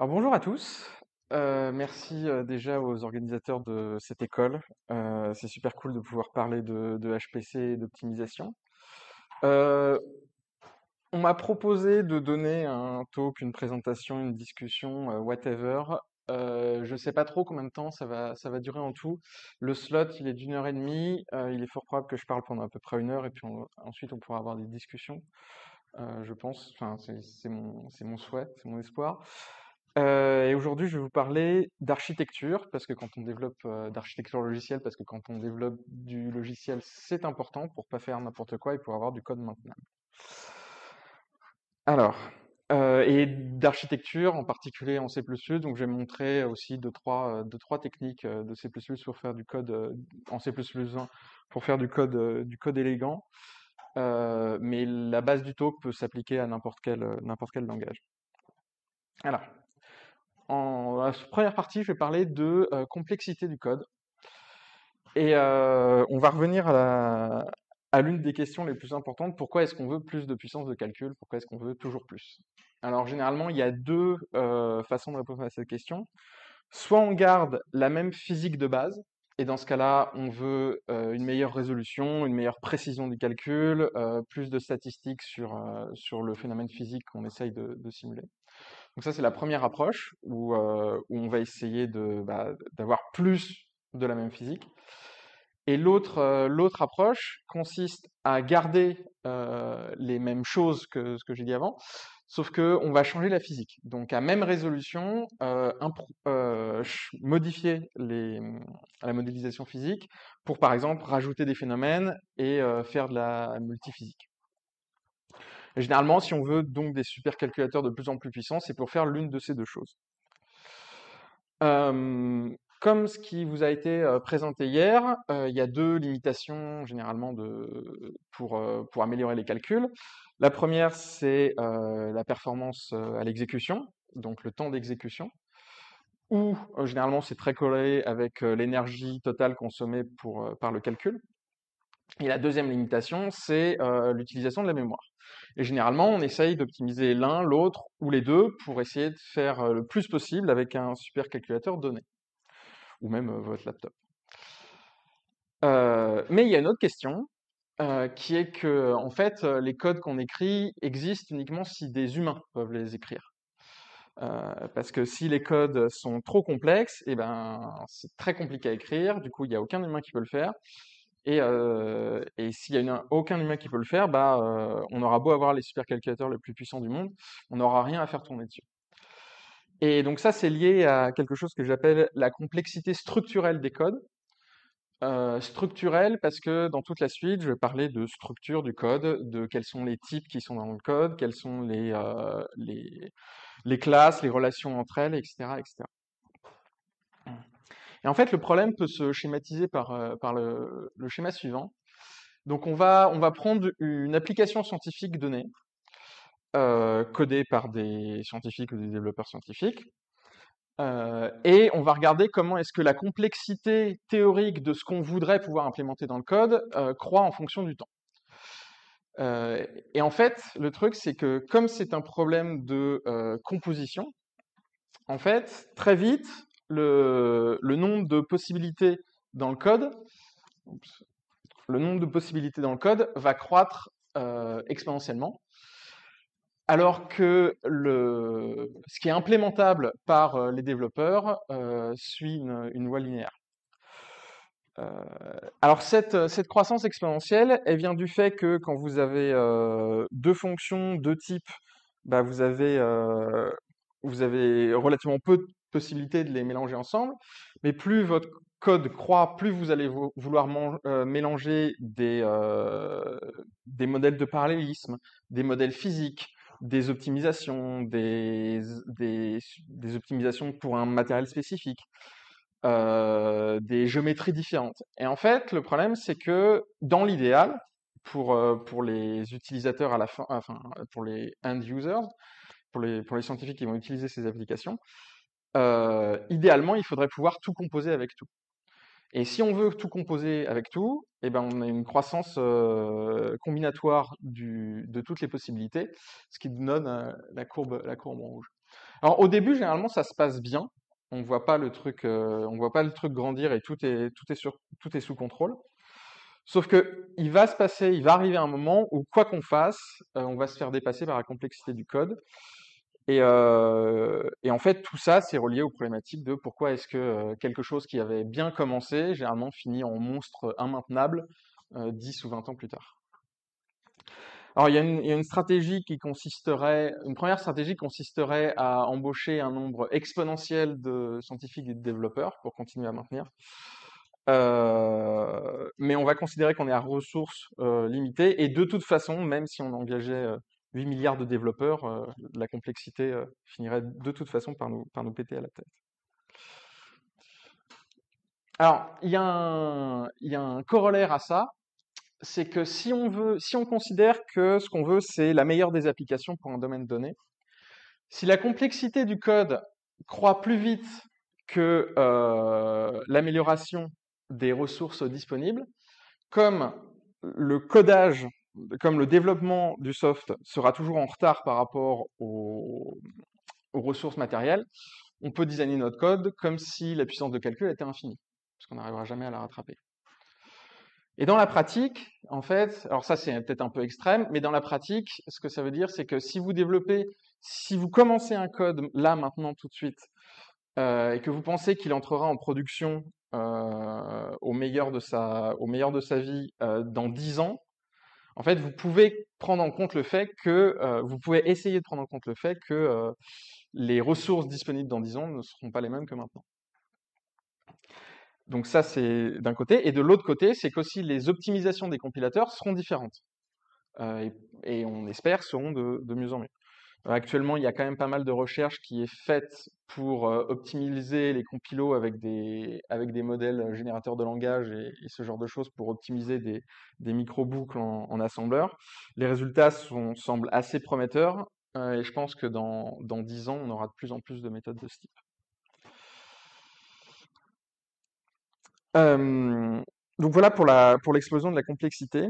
Alors bonjour à tous. Merci déjà aux organisateurs de cette école. C'est super cool de pouvoir parler de HPC et d'optimisation. Euh, on m'a proposé de donner un talk, une présentation, une discussion, whatever. Je sais pas trop combien de temps ça va durer en tout. Le slot, il est d'1 heure et demie. Il est fort probable que je parle pendant à peu près 1 heure et puis ensuite on pourra avoir des discussions. Je pense. Enfin, c'est mon souhait, c'est mon espoir. Et aujourd'hui, je vais vous parler d'architecture, parce que quand on développe d'architecture logicielle, parce que quand on développe du logiciel, c'est important pour pas faire n'importe quoi et pour avoir du code maintenable. Alors, et d'architecture, en particulier en C++, donc je vais montrer aussi deux, trois techniques de C++ pour faire du code en C++1 pour faire du code élégant. Mais la base du talk peut s'appliquer à n'importe quel langage. Alors, en la première partie, je vais parler de complexité du code. Et on va revenir à l'une des questions les plus importantes. Pourquoi est-ce qu'on veut plus de puissance de calcul? Pourquoi est-ce qu'on veut toujours plus? Alors, généralement, il y a deux façons de répondre à cette question. Soit on garde la même physique de base, et dans ce cas-là, on veut une meilleure résolution, une meilleure précision du calcul, plus de statistiques sur le phénomène physique qu'on essaye de simuler. Donc ça, c'est la première approche où on va essayer d'avoir plus de la même physique. Et l'autre approche consiste à garder les mêmes choses que ce que j'ai dit avant, sauf que on va changer la physique. Donc à même résolution, modifier la modélisation physique pour par exemple rajouter des phénomènes et faire de la multiphysique. Et généralement, si on veut donc des supercalculateurs de plus en plus puissants, c'est pour faire l'une de ces deux choses. Comme ce qui vous a été présenté hier, il y a deux limitations généralement pour améliorer les calculs. La première, c'est la performance à l'exécution, donc le temps d'exécution, ou généralement c'est très corrélé avec l'énergie totale consommée par le calcul. Et la deuxième limitation, c'est l'utilisation de la mémoire. Et généralement, on essaye d'optimiser l'un, l'autre ou les deux pour essayer de faire le plus possible avec un supercalculateur donné, ou même votre laptop. Mais il y a une autre question, qui est que, en fait, les codes qu'on écrit existent uniquement si des humains peuvent les écrire. Parce que si les codes sont trop complexes, et ben, c'est très compliqué à écrire. Du coup, il n'y a aucun humain qui peut le faire. Et s'il y a aucun humain qui peut le faire, on aura beau avoir les supercalculateurs les plus puissants du monde, on n'aura rien à faire tourner dessus. Et donc ça, c'est lié à quelque chose que j'appelle la complexité structurelle des codes. Structurelle parce que dans toute la suite, je vais parler de structure du code, de quels sont les types qui sont dans le code, quelles sont les classes, les relations entre elles, etc., etc. Et en fait, le problème peut se schématiser par le schéma suivant. Donc on va prendre une application scientifique donnée, codée par des scientifiques ou des développeurs scientifiques, et on va regarder comment est-ce que la complexité théorique de ce qu'on voudrait pouvoir implémenter dans le code croît en fonction du temps. Et en fait, le truc, c'est que comme c'est un problème de composition, en fait, très vite, le nombre de possibilités dans le code, le nombre de possibilités dans le code va croître exponentiellement, alors que ce qui est implémentable par les développeurs suit une loi linéaire. Alors cette croissance exponentielle, elle vient du fait que quand vous avez deux fonctions, deux types, vous avez relativement peu de possibilités de les mélanger ensemble. Mais plus votre code croît, plus vous allez vouloir mélanger des modèles de parallélisme, des modèles physiques, des optimisations, des optimisations pour un matériel spécifique, des géométries différentes. Et en fait, le problème, c'est que dans l'idéal, pour les utilisateurs à la fin, enfin, pour les end users, pour les scientifiques qui vont utiliser ces applications, idéalement, il faudrait pouvoir tout composer avec tout. Et si on veut tout composer avec tout, eh ben, on a une croissance combinatoire de toutes les possibilités, ce qui nous donne la courbe en rouge. Alors au début, généralement, ça se passe bien. On voit pas le truc grandir et tout est sous contrôle. Sauf que il va arriver un moment où quoi qu'on fasse, on va se faire dépasser par la complexité du code. Et en fait, tout ça, c'est relié aux problématiques de pourquoi est-ce que quelque chose qui avait bien commencé, généralement finit en monstre immaintenable 10 ou 20 ans plus tard. Alors, il y a une première stratégie consisterait à embaucher un nombre exponentiel de scientifiques et de développeurs pour continuer à maintenir. Mais on va considérer qu'on est à ressources limitées et de toute façon, même si on engageait 8 milliards de développeurs, la complexité finirait de toute façon par nous péter à la tête. Alors, il y a un corollaire à ça, c'est que si on considère que ce qu'on veut, c'est la meilleure des applications pour un domaine donné, si la complexité du code croît plus vite que l'amélioration des ressources disponibles, comme le codage, comme le développement du soft sera toujours en retard par rapport aux ressources matérielles, on peut designer notre code comme si la puissance de calcul était infinie, parce qu'on n'arrivera jamais à la rattraper. Et dans la pratique, en fait, alors ça c'est peut-être un peu extrême, mais dans la pratique, ce que ça veut dire, c'est que si vous commencez un code là, maintenant, tout de suite, et que vous pensez qu'il entrera en production au meilleur de sa vie dans 10 ans, en fait, vous pouvez prendre en compte le fait que, vous pouvez essayer de prendre en compte le fait que les ressources disponibles dans 10 ans ne seront pas les mêmes que maintenant. Donc ça, c'est d'un côté. Et de l'autre côté, c'est qu'aussi les optimisations des compilateurs seront différentes. Et on espère seront de mieux en mieux. Actuellement, il y a quand même pas mal de recherches qui est faite pour optimiser les compilos avec des modèles générateurs de langage et ce genre de choses pour optimiser des micro-boucles en assembleur. Les résultats semblent assez prometteurs et je pense que dans 10 ans, on aura de plus en plus de méthodes de ce type. Euh, donc voilà pour l'explosion de la complexité.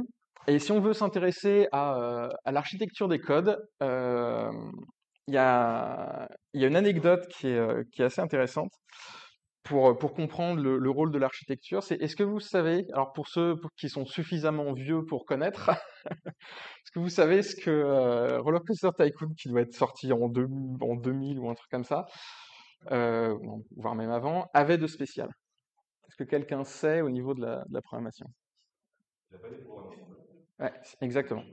Et si on veut s'intéresser à l'architecture des codes, il y a une anecdote qui est assez intéressante pour comprendre le rôle de l'architecture. C'est, est-ce que vous savez, alors qui sont suffisamment vieux pour connaître, est-ce que vous savez ce que Roller Coaster Tycoon, qui doit être sorti en 2000 ou un truc comme ça, voire même avant, avait de spécial? Est-ce que quelqu'un sait au niveau de la programmation? Ouais, exactement.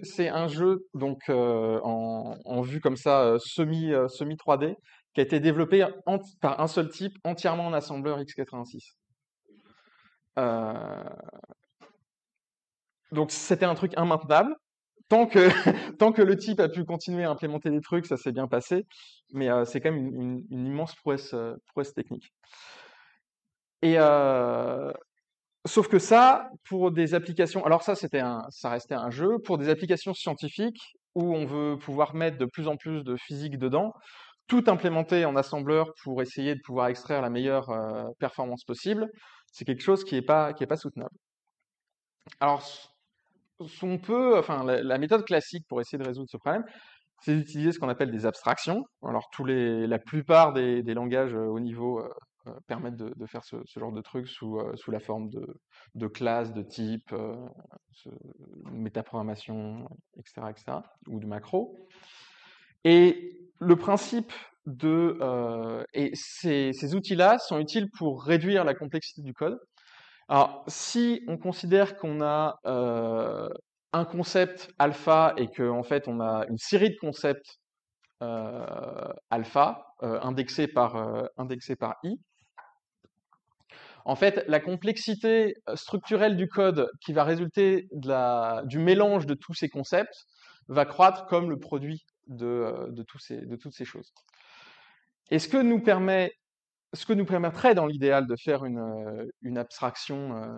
C'est un jeu donc en vue comme ça semi 3D qui a été développé par un seul type entièrement en assembleur x86. Euh, donc c'était un truc immaintenable. Tant que tant que le type a pu continuer à implémenter des trucs, ça s'est bien passé. Mais c'est quand même une immense prouesse technique. Et sauf que ça, pour des applications, alors ça restait un jeu, pour des applications scientifiques où on veut pouvoir mettre de plus en plus de physique dedans, tout implémenter en assembleur pour essayer de pouvoir extraire la meilleure performance possible, c'est quelque chose qui est pas soutenable. Alors, la méthode classique pour essayer de résoudre ce problème, c'est d'utiliser ce qu'on appelle des abstractions. Alors, la plupart des langages haut niveau permettent de faire ce genre de trucs sous la forme de classes, de types, métaprogrammation, etc., etc., ou de macros. Et le principe ces outils-là sont utiles pour réduire la complexité du code. Alors, si on considère qu'on a un concept alpha et qu'en fait on a une série de concepts alpha indexés par i, en fait, la complexité structurelle du code qui va résulter du mélange de tous ces concepts va croître comme le produit de toutes ces choses. Et ce que nous permettrait dans l'idéal de faire une abstraction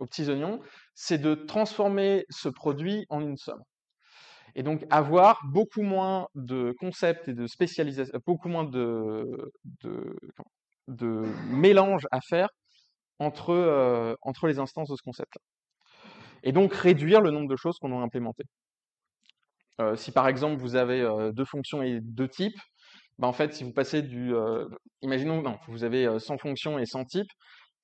aux petits oignons, c'est de transformer ce produit en une somme. Et donc avoir beaucoup moins de concepts et de spécialisation, beaucoup moins de mélange à faire entre les instances de ce concept-là. Et donc réduire le nombre de choses qu'on doit implémenter. Si par exemple vous avez deux fonctions et deux types, bah, en fait, si vous passez imaginons, non, vous avez 100 fonctions et 100 types.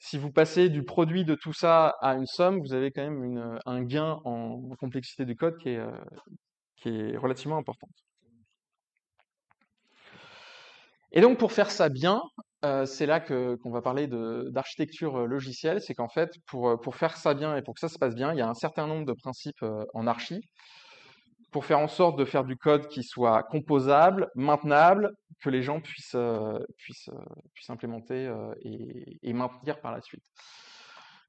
Si vous passez du produit de tout ça à une somme, vous avez quand même un gain en complexité du code qui est relativement important. Et donc pour faire ça bien, c'est là qu'on va parler d'architecture logicielle. C'est qu'en fait, pour faire ça bien et pour que ça se passe bien, il y a un certain nombre de principes en archi pour faire en sorte de faire du code qui soit composable, maintenable, que les gens puissent implémenter et maintenir par la suite.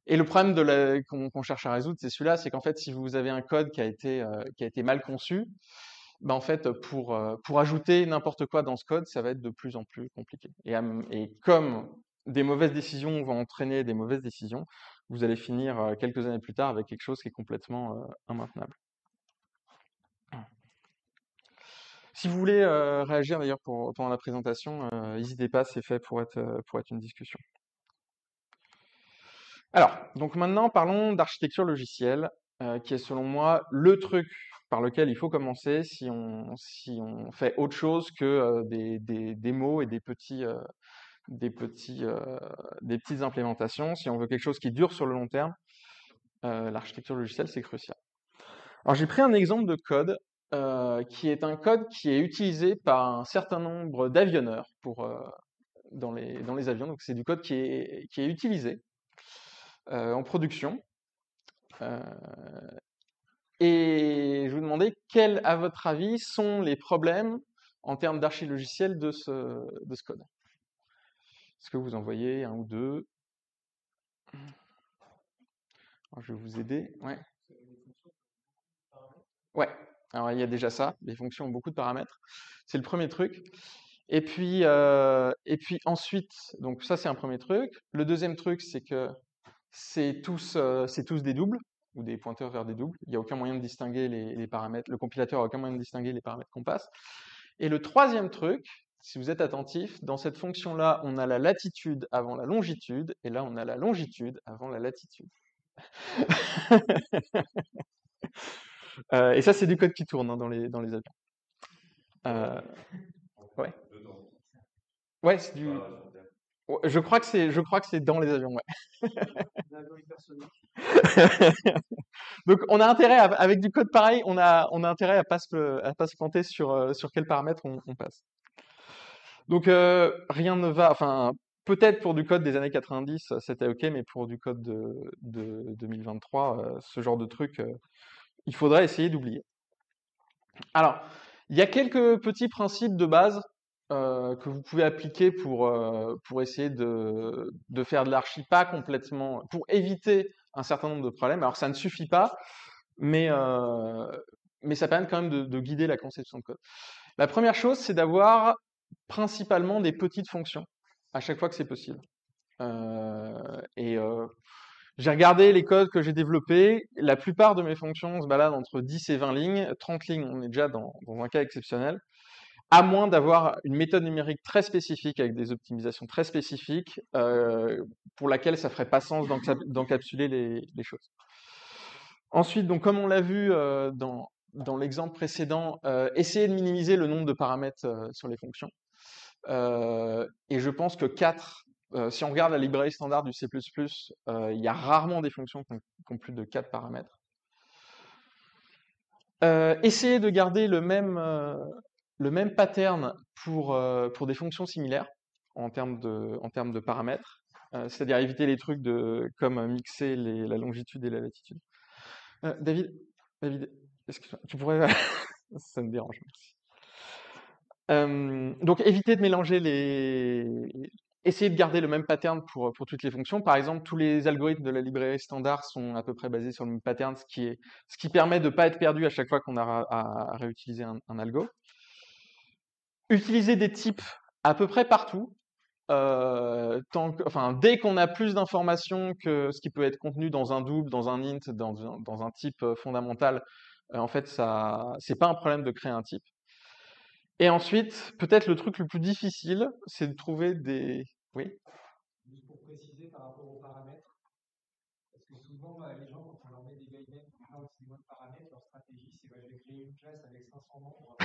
Et le problème qu'on cherche à résoudre, c'est celui-là, c'est qu'en fait, si vous avez un code qui a été mal conçu, ben en fait, pour ajouter n'importe quoi dans ce code, ça va être de plus en plus compliqué. Et comme des mauvaises décisions vont entraîner des mauvaises décisions, vous allez finir quelques années plus tard avec quelque chose qui est complètement immaintenable. Si vous voulez réagir d'ailleurs pendant la présentation, n'hésitez pas, c'est fait pour être une discussion. Alors, donc maintenant parlons d'architecture logicielle, qui est selon moi le truc par lequel il faut commencer si on fait autre chose que des démos et des petites implémentations. Si on veut quelque chose qui dure sur le long terme, l'architecture logicielle c'est crucial. Alors j'ai pris un exemple de code qui est un code qui est utilisé par un certain nombre d'avionneurs dans les avions. Donc c'est du code qui est utilisé en production. Et je vous demandais quels, à votre avis, sont les problèmes en termes d'archi logiciel de ce code. Est-ce que vous en voyez un ou deux? Alors, je vais vous aider. Ouais. Ouais. Alors il y a déjà ça. Les fonctions ont beaucoup de paramètres. C'est le premier truc. Et puis ensuite, donc ça c'est un premier truc. Le deuxième truc, c'est que c'est tous des doubles ou des pointeurs vers des doubles. Il n'y a aucun moyen de distinguer les paramètres. Le compilateur n'a aucun moyen de distinguer les paramètres qu'on passe. Et le troisième truc, si vous êtes attentif, dans cette fonction-là, on a la latitude avant la longitude, et là, on a la longitude avant la latitude. Et ça, c'est du code qui tourne hein, dans les avions. Ouais. Ouais, c'est du. Ouais, je crois que c'est dans les avions, ouais. Donc, on a intérêt avec du code pareil, on a intérêt à pas se planter sur quels paramètres on passe. Donc, rien ne va, enfin, peut-être pour du code des années 90, c'était OK, mais pour du code de 2023, ce genre de truc, il faudrait essayer d'oublier. Alors, il y a quelques petits principes de base que vous pouvez appliquer pour essayer de faire de l'archi pas complètement, pour éviter un certain nombre de problèmes. Alors, ça ne suffit pas, mais, euh, mais ça permet quand même de guider la conception de code. La première chose, c'est d'avoir principalement des petites fonctions à chaque fois que c'est possible. Et j'ai regardé les codes que j'ai développés. La plupart de mes fonctions se baladent entre 10 et 20 lignes. 30 lignes, on est déjà dans un cas exceptionnel. À moins d'avoir une méthode numérique très spécifique avec des optimisations très spécifiques pour laquelle ça ferait pas sens d'encapsuler les choses. Ensuite, donc comme on l'a vu dans l'exemple précédent, essayer de minimiser le nombre de paramètres sur les fonctions. Et je pense que 4, si on regarde la librairie standard du C++, il y a rarement des fonctions qui ont plus de 4 paramètres. Essayer de garder le même pattern pour des fonctions similaires en termes de paramètres. C'est-à-dire éviter les trucs comme mixer la longitude et la latitude. David, excuse-moi, tu pourrais... Ça me dérange, merci. Donc éviter de mélanger essayer de garder le même pattern pour toutes les fonctions. Par exemple, tous les algorithmes de la librairie standard sont à peu près basés sur le même pattern, ce qui permet de ne pas être perdu à chaque fois qu'on a à réutiliser un algo. Utiliser des types à peu près partout. Dès qu'on a plus d'informations que ce qui peut être contenu dans un double, dans un int, dans un type fondamental, en fait, c'est pas un problème de créer un type. Et ensuite, peut-être le truc le plus difficile, c'est de trouver des... Oui. Juste pour préciser par rapport aux paramètres, parce que souvent les gens, quand on leur met des guidelines faire aussi des modes paramètres, leur stratégie, c'est je vais créer une classe avec 500 membres.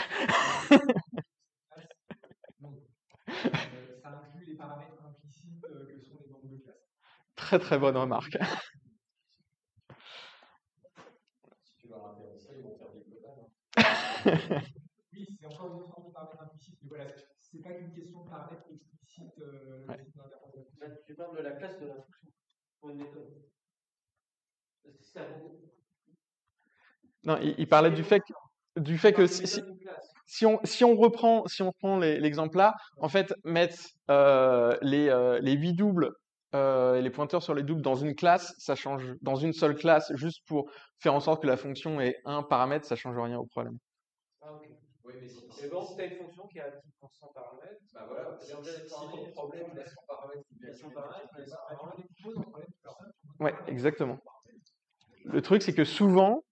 Non. Ça inclut les paramètres implicites que sont les membres de classe. Très très bonne remarque. Si tu leur interdis ça, ils vont faire des quotas. Oui, c'est encore une forme de paramètres implicites, mais voilà, c'est pas qu'une question de paramètres explicites Tu parles de la classe de la fonction pour une méthode. Parce que c'est Non, il parlait du fait que si on reprend l'exemple là, en fait, mettre les 8 doubles et les pointeurs sur les doubles dans une classe, ça change dans une seule classe, juste pour faire en sorte que la fonction ait un paramètre, ça change rien au problème. Ah, ok. Oui, mais si tu as une fonction qui a un type pour 100 paramètres, bah voilà, si ton problème il a 100 paramètres, Ouais, exactement. Le truc, c'est que souvent,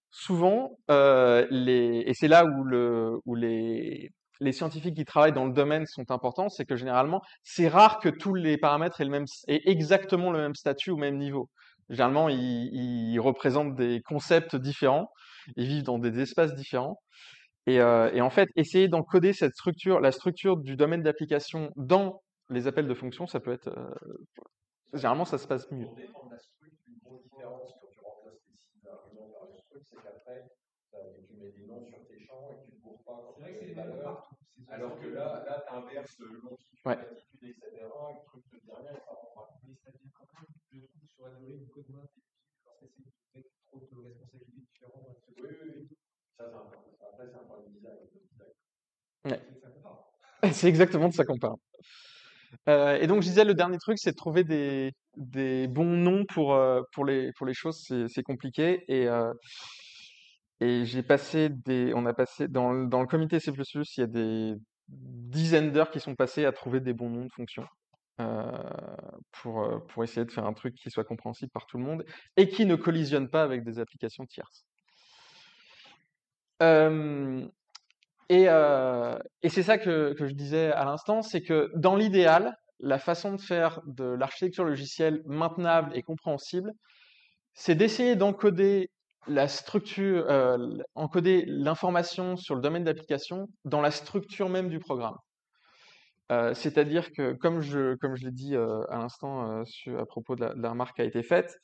et c'est là où les scientifiques qui travaillent dans le domaine sont importants, c'est que généralement, c'est rare que tous les paramètres aient exactement le même statut au même niveau. Généralement, ils représentent des concepts différents, ils vivent dans des espaces différents. Et en fait, essayer d'encoder la structure du domaine d'application dans les appels de fonctions, ça peut être généralement, ça se passe mieux. Pour défendre la structure, une grosse différence quand tu remplaces les signes d'argument par une structure, c'est qu'après, tu mets des noms sur tes champs et tu ne cours pas quand tu as des valeurs. Alors que là tu inverses longitude, latitude, etc. Le truc te dit rien et ça rend pas. Mais ça devient quand même, je trouve, sur algorithme code moins difficile parce que c'est peut-être trop de responsabilités différentes. Oui. Ça, après, c'est un point de design. Ouais. C'est exactement de ça qu'on parle. Et donc, je disais, le dernier truc, c'est de trouver des bons noms pour les choses. C'est compliqué. Et on a passé dans le comité C++, il y a des dizaines d'heures qui sont passées à trouver des bons noms de fonctions pour essayer de faire un truc qui soit compréhensible par tout le monde et qui ne collisionne pas avec des applications tierces. Et c'est ça que je disais à l'instant, c'est que dans l'idéal, la façon de faire de l'architecture logicielle maintenable et compréhensible, c'est d'essayer d'encoder la structure, encoder l'information sur le domaine d'application dans la structure même du programme. C'est-à-dire que, comme je l'ai dit à l'instant à propos de la remarque qui a été faite,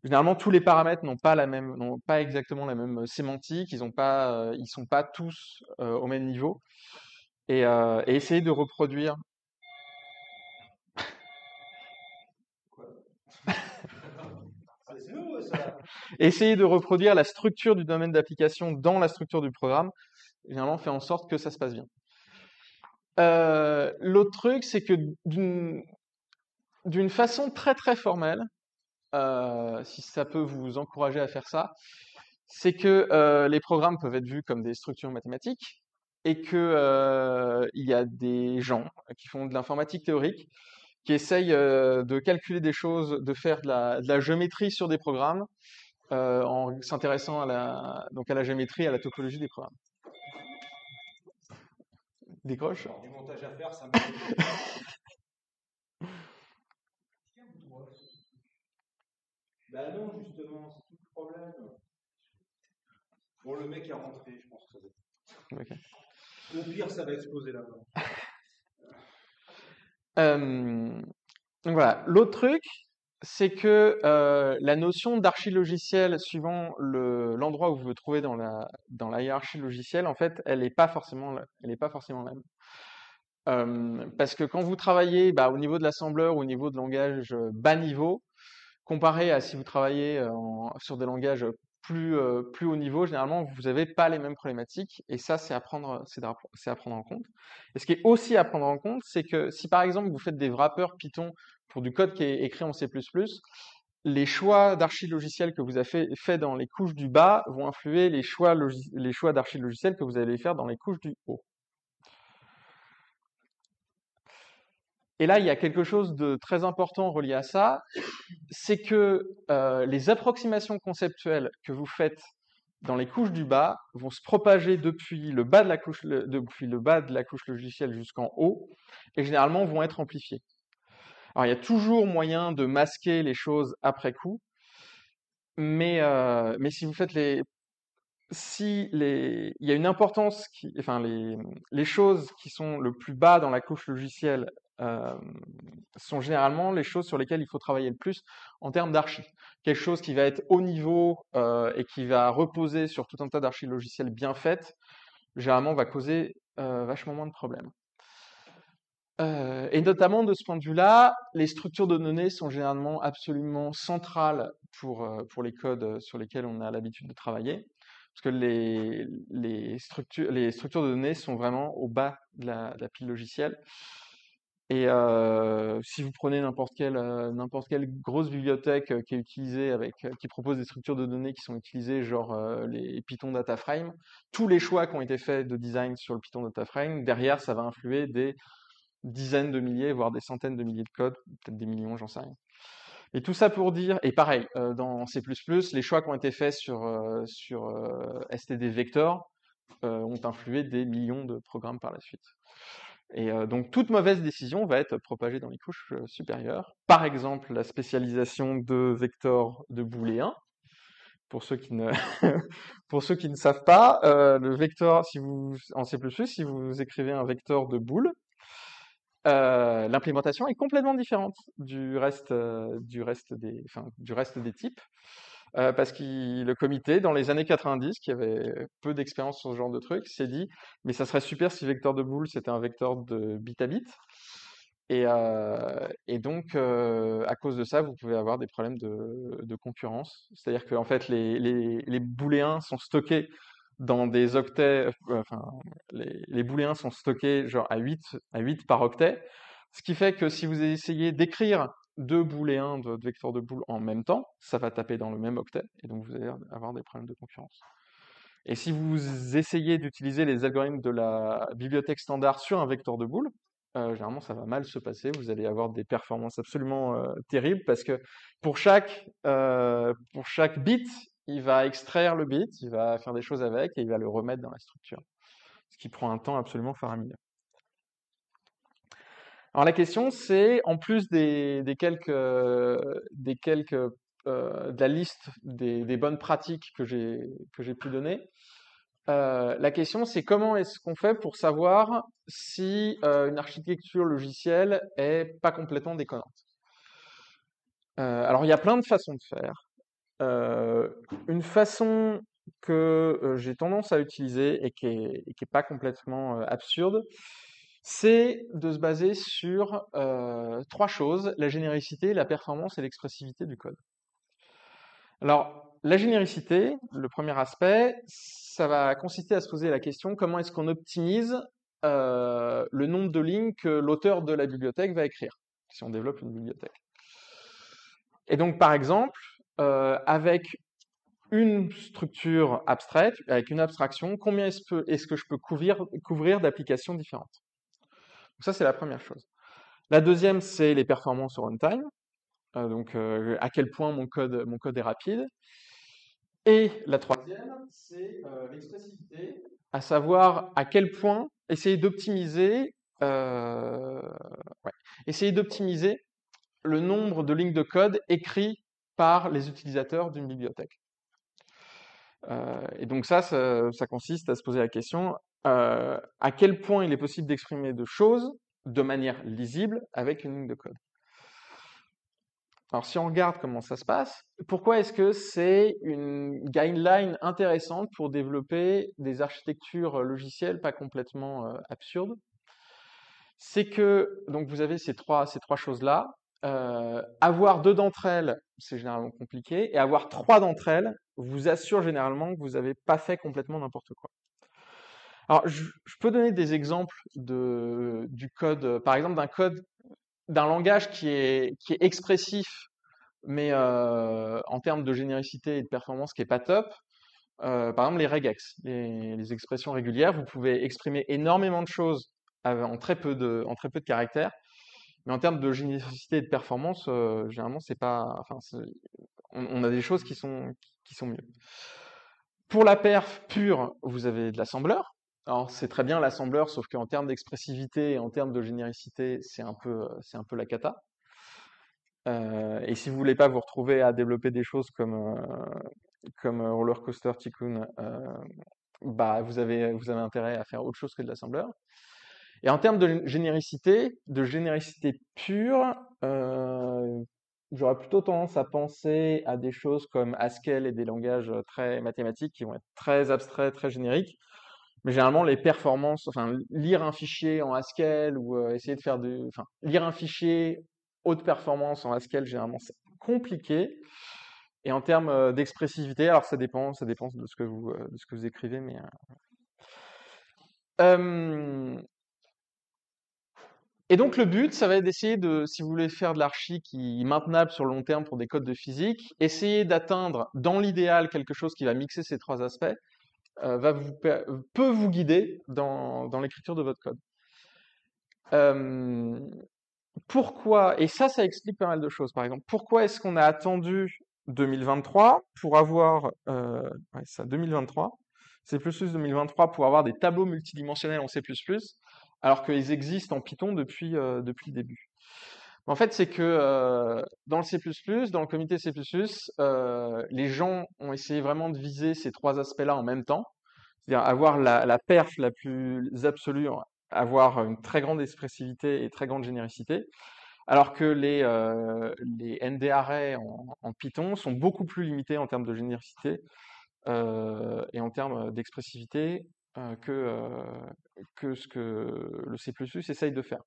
généralement tous les paramètres n'ont pas exactement la même sémantique, ils sont pas tous au même niveau, et essayer de reproduire. C'est nous, ça. Essayer de reproduire la structure du domaine d'application dans la structure du programme, généralement fait en sorte que ça se passe bien. L'autre truc, c'est que d'une façon très très formelle, si ça peut vous encourager à faire ça, c'est que les programmes peuvent être vus comme des structures mathématiques et que il y a des gens qui font de l'informatique théorique qui essayent de calculer des choses, de faire de la géométrie sur des programmes en s'intéressant à la géométrie et à la topologie des programmes. Décroche. Alors, du montage à faire, ça me Bah non, justement, c'est tout le problème. Bon, le mec est rentré, je pense que ça va être. Okay. Au pire, ça va exploser là-bas. Donc voilà. L'autre truc, c'est que la notion d'archi-logiciel, suivant l'endroit où vous vous trouvez dans la hiérarchie logicielle, en fait, elle n'est pas forcément la même. Parce que quand vous travaillez au niveau de l'assembleur ou au niveau de langage bas niveau, comparé à si vous travaillez sur des langages plus haut niveau, généralement, vous n'avez pas les mêmes problématiques. Et ça, c'est à prendre en compte. Et ce qui est aussi à prendre en compte, c'est que si par exemple vous faites des wrappers Python pour du code qui est écrit en C++, les choix d'archi-logiciel que vous avez fait dans les couches du bas vont influer les choix d'archi-logiciel que vous allez faire dans les couches du haut. Et là, il y a quelque chose de très important relié à ça, c'est que les approximations conceptuelles que vous faites dans les couches du bas vont se propager depuis le bas de la couche logicielle jusqu'en haut, et généralement vont être amplifiées. Alors, il y a toujours moyen de masquer les choses après coup, mais si vous faites il y a une importance enfin, les choses qui sont le plus bas dans la couche logicielle sont généralement les choses sur lesquelles il faut travailler le plus en termes d'archi. Quelque chose qui va être haut niveau et qui va reposer sur tout un tas d'archi logicielles bien faites, généralement va causer vachement moins de problèmes. Et notamment de ce point de vue-là, les structures de données sont généralement absolument centrales pour les codes sur lesquels on a l'habitude de travailler, parce que les structures de données sont vraiment au bas de la pile logicielle. Et si vous prenez n'importe quelle grosse bibliothèque qui est utilisée qui propose des structures de données qui sont utilisées, genre les Python Data Frame, tous les choix qui ont été faits de design sur le Python Data Frame, derrière, ça va influer des dizaines de milliers, voire des centaines de milliers de codes, peut-être des millions, j'en sais rien. Et tout ça pour dire, et pareil, dans C++, les choix qui ont été faits sur std Vector ont influé des millions de programmes par la suite. Et donc toute mauvaise décision va être propagée dans les couches supérieures. Par exemple, la spécialisation de vecteurs de booléens. Pour ceux qui ne pour ceux qui ne savent pas, le vecteur, en C++, si vous écrivez un vecteur de boole, l'implémentation est complètement différente du reste des types. Parce que le comité, dans les années 90, qui avait peu d'expérience sur ce genre de truc, s'est dit, mais ça serait super si vecteur de boole, c'était un vecteur de bit à bit. Et donc, à cause de ça, vous pouvez avoir des problèmes de concurrence. C'est-à-dire que en fait, les booléens sont stockés dans des octets, enfin, les booléens sont stockés genre à 8 par octet, ce qui fait que si vous essayez d'écrire deux booléens de vecteurs de boole en même temps, ça va taper dans le même octet, et donc vous allez avoir des problèmes de concurrence. Et si vous essayez d'utiliser les algorithmes de la bibliothèque standard sur un vecteur de boole, généralement ça va mal se passer, vous allez avoir des performances absolument terribles, parce que pour chaque bit, il va extraire le bit, il va faire des choses avec, et il va le remettre dans la structure, ce qui prend un temps absolument faramineux. Alors la question c'est, en plus de la liste des bonnes pratiques que j'ai pu donner, la question c'est comment est-ce qu'on fait pour savoir si une architecture logicielle est pas complètement déconnante. Alors il y a plein de façons de faire. Une façon que j'ai tendance à utiliser et qui est pas complètement absurde, c'est de se baser sur trois choses: la généricité, la performance et l'expressivité du code. Alors, la généricité, le premier aspect, ça va consister à se poser la question comment est-ce qu'on optimise le nombre de lignes que l'auteur de la bibliothèque va écrire, si on développe une bibliothèque. Et donc, par exemple, avec une structure abstraite, avec une abstraction, combien est-ce que je peux couvrir d'applications différentes? Donc ça, c'est la première chose. La deuxième, c'est les performances au runtime. Donc, à quel point mon code est rapide. Et la troisième, c'est l'expressivité, à savoir à quel point essayer d'optimiser le nombre de lignes de code écrites par les utilisateurs d'une bibliothèque. Et donc ça consiste à se poser la question à quel point il est possible d'exprimer de choses de manière lisible avec une ligne de code. Alors si on regarde comment ça se passe, pourquoi est-ce que c'est une guideline intéressante pour développer des architectures logicielles pas complètement absurdes? C'est que donc vous avez ces trois choses-là. Avoir deux d'entre elles, c'est généralement compliqué, et avoir trois d'entre elles vous assure généralement que vous n'avez pas fait complètement n'importe quoi. Alors, je peux donner des exemples du code, par exemple d'un langage qui est expressif, mais en termes de généricité et de performance qui est pas top. Par exemple, les regex, les expressions régulières, vous pouvez exprimer énormément de choses en très peu de caractères, mais en termes de généricité et de performance, généralement, c'est pas, enfin, on a des choses qui sont mieux. Pour la perf pure, vous avez de l'assembleur. Alors c'est très bien l'assembleur, sauf qu'en termes d'expressivité et en termes de généricité, c'est un peu la cata. Et si vous voulez pas vous retrouver à développer des choses comme Roller Coaster Tycoon, bah, vous avez intérêt à faire autre chose que de l'assembleur. Et en termes de généricité pure, j'aurais plutôt tendance à penser à des choses comme Haskell et des langages très mathématiques qui vont être très abstraits, très génériques. Mais généralement, les performances, enfin, lire un fichier en Haskell ou essayer de faire enfin, lire un fichier haute performance en Haskell, généralement, c'est compliqué. Et en termes d'expressivité, alors ça dépend de ce que vous écrivez, mais et donc le but, ça va être d'essayer si vous voulez faire de l'archi qui est maintenable sur le long terme pour des codes de physique, essayer d'atteindre dans l'idéal quelque chose qui va mixer ces trois aspects, peut vous guider dans l'écriture de votre code. Pourquoi, et ça explique pas mal de choses, par exemple, pourquoi est-ce qu'on a attendu 2023 pour avoir, 2023, C++ 2023 pour avoir des tableaux multidimensionnels en C++, alors qu'ils existent en Python depuis le début. En fait, c'est que dans le C++, dans le comité C++, les gens ont essayé vraiment de viser ces trois aspects-là en même temps, c'est-à-dire avoir la perf la plus absolue, avoir une très grande expressivité et très grande généricité, alors que les ND-arrays en Python sont beaucoup plus limités en termes de généricité et en termes d'expressivité que ce que le C++ essaye de faire.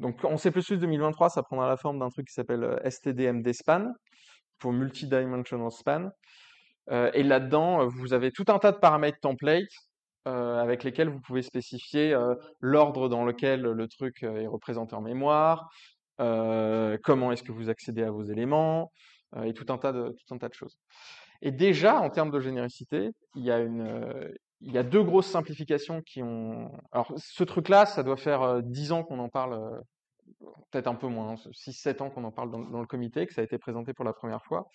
Donc en C++ 2023, ça prendra la forme d'un truc qui s'appelle stdmdspan, pour multidimensional span. Et là-dedans, vous avez tout un tas de paramètres templates avec lesquels vous pouvez spécifier l'ordre dans lequel le truc est représenté en mémoire, comment est-ce que vous accédez à vos éléments, et tout un tas de choses. Et déjà, en termes de généricité, il y a deux grosses simplifications qui ont... Alors, ce truc-là, ça doit faire 10 ans qu'on en parle, peut-être un peu moins, 6-7 ans qu'on en parle dans le comité, que ça a été présenté pour la première fois.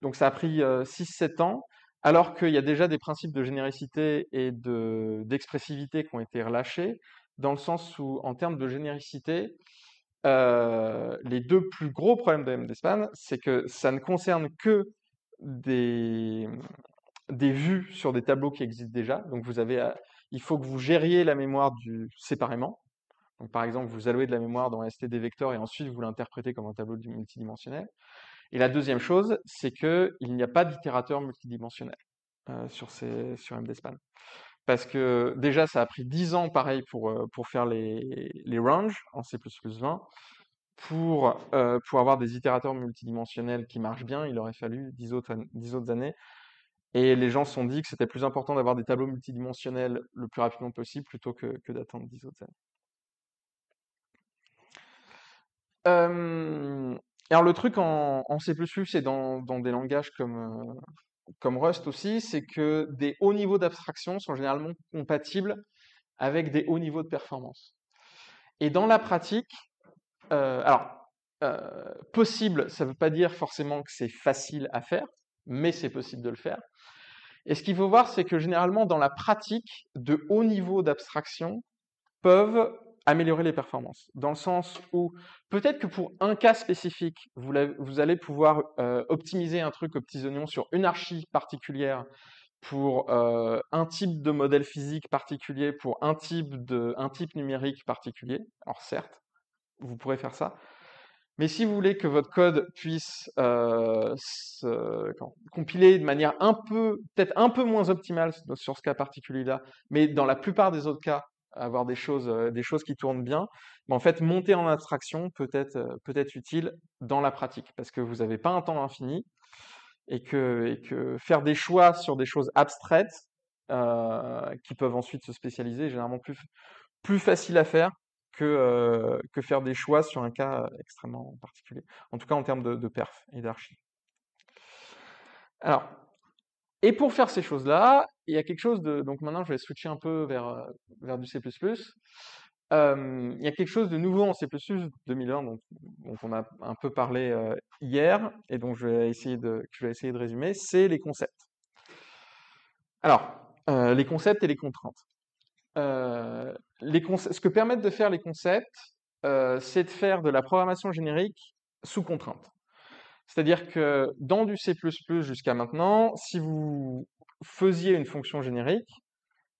Donc ça a pris 6-7 ans, alors qu'il y a déjà des principes de généricité et d'expressivité qui ont été relâchés, dans le sens où, en termes de généricité, les deux plus gros problèmes de MDSpan, c'est que ça ne concerne que des vues sur des tableaux qui existent déjà. Donc il faut que vous gériez la mémoire séparément. Donc par exemple, vous allouez de la mémoire dans std vector et ensuite vous l'interprétez comme un tableau multidimensionnel. Et la deuxième chose, c'est qu'il n'y a pas d'itérateur multidimensionnel sur MDSpan. Parce que déjà, ça a pris 10 ans, pareil, pour faire les ranges en C++20. Pour avoir des itérateurs multidimensionnels qui marchent bien, il aurait fallu 10 autres années. Et les gens se sont dit que c'était plus important d'avoir des tableaux multidimensionnels le plus rapidement possible plutôt que d'attendre 10 autres années. Alors le truc en C++ et dans des langages comme Rust aussi, c'est que des hauts niveaux d'abstraction sont généralement compatibles avec des hauts niveaux de performance. Et dans la pratique, possible, ça ne veut pas dire forcément que c'est facile à faire, mais c'est possible de le faire. Et ce qu'il faut voir, c'est que généralement, dans la pratique, de hauts niveaux d'abstraction peuvent améliorer les performances. Dans le sens où, peut-être que pour un cas spécifique, vous allez pouvoir optimiser un truc aux petits oignons sur une archi particulière pour un type de modèle physique particulier, pour un type numérique particulier. Alors certes, vous pourrez faire ça. Mais si vous voulez que votre code puisse compiler de manière peut-être un peu moins optimale sur ce cas particulier-là, mais dans la plupart des autres cas, avoir des choses qui tournent bien, en fait, monter en abstraction peut être utile dans la pratique, parce que vous n'avez pas un temps infini, et que faire des choix sur des choses abstraites qui peuvent ensuite se spécialiser est généralement plus facile à faire que faire des choix sur un cas extrêmement particulier. En tout cas, en termes de perf et d'archi. Alors, et pour faire ces choses-là, il y a quelque chose de... Donc maintenant, je vais switcher un peu vers du C++. Il y a quelque chose de nouveau en C++ 2020, dont on a un peu parlé hier, et dont je vais essayer de résumer, c'est les concepts. Alors, les concepts et les contraintes. Ce que permettent de faire les concepts, c'est de faire de la programmation générique sous contrainte. C'est-à-dire que dans du C++ jusqu'à maintenant, si vous faisiez une fonction générique,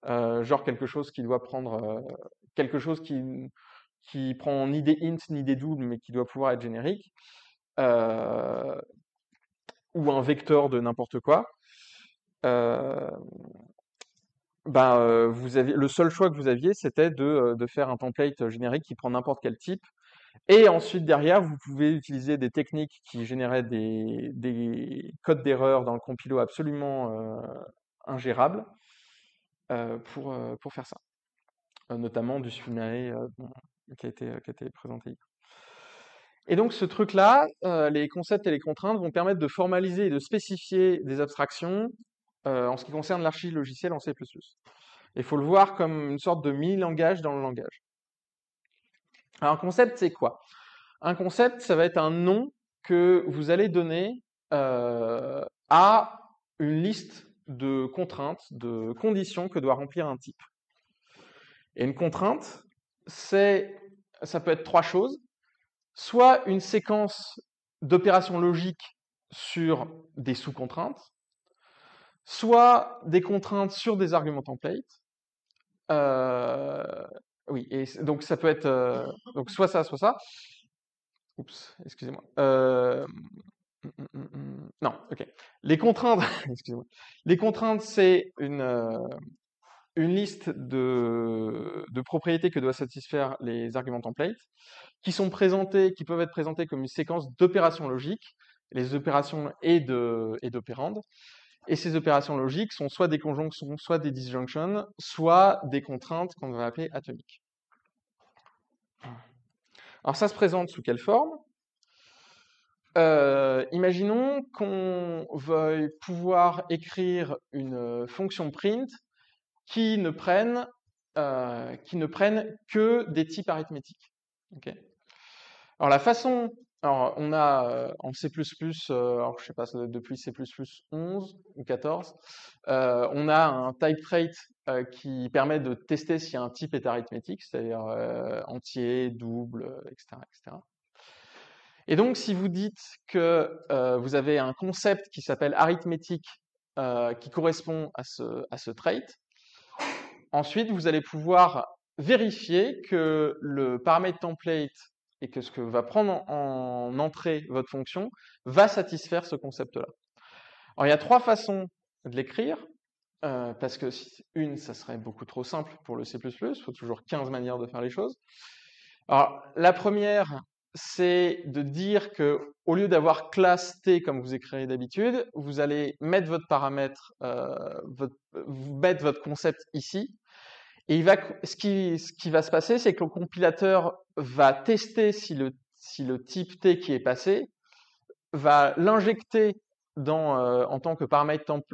genre quelque chose qui doit prendre quelque chose qui prend ni des int ni des doubles, mais qui doit pouvoir être générique, euh, ou un vecteur de n'importe quoi, euh, vous aviez, le seul choix que vous aviez, c'était de faire un template générique qui prend n'importe quel type. Et ensuite, derrière, vous pouvez utiliser des techniques qui généraient des codes d'erreur dans le compilo absolument ingérables pour faire ça. Notamment du Sunae qui a été présenté hier. Et donc ce truc-là, les concepts et les contraintes vont permettre de formaliser et de spécifier des abstractions en ce qui concerne l'archi logicielle en C++. Il faut le voir comme une sorte de mini-langage dans le langage. Alors un concept, c'est quoi? Un concept, ça va être un nom que vous allez donner à une liste de contraintes, de conditions que doit remplir un type. Et une contrainte, ça peut être trois choses. Soit une séquence d'opérations logiques sur des sous-contraintes, soit des contraintes sur des arguments templates. Oui, et donc ça peut être donc soit ça, soit ça. Oups, excusez-moi. Non, ok. Les contraintes, excusez-moi. Les contraintes, c'est une liste de propriétés que doivent satisfaire les arguments templates, qui peuvent être présentées comme une séquence d'opérations logiques, les opérations et d'opérandes. Et ces opérations logiques sont soit des conjonctions, soit des disjunctions, soit des contraintes qu'on va appeler atomiques. Alors ça se présente sous quelle forme? Imaginons qu'on veuille pouvoir écrire une fonction print qui ne prenne que des types arithmétiques. Okay. Alors la façon, alors on a en C++, alors je sais pas, ça doit être depuis C++ 11 ou 14, on a un type trait qui permet de tester si un type est arithmétique, c'est-à-dire entier, double, etc., etc. Et donc si vous dites que vous avez un concept qui s'appelle arithmétique qui correspond à ce trait, ensuite vous allez pouvoir vérifier que le paramètre template et que ce que va prendre en entrée votre fonction va satisfaire ce concept-là. Alors il y a trois façons de l'écrire, parce que une, ça serait beaucoup trop simple pour le C++, il faut toujours 15 manières de faire les choses. Alors la première, c'est de dire que au lieu d'avoir classe T comme vous écrirez d'habitude, vous allez mettre votre paramètre, vous mettre votre concept ici, et ce qui va se passer, c'est que le compilateur va tester si le type T qui est passé va l'injecter en tant que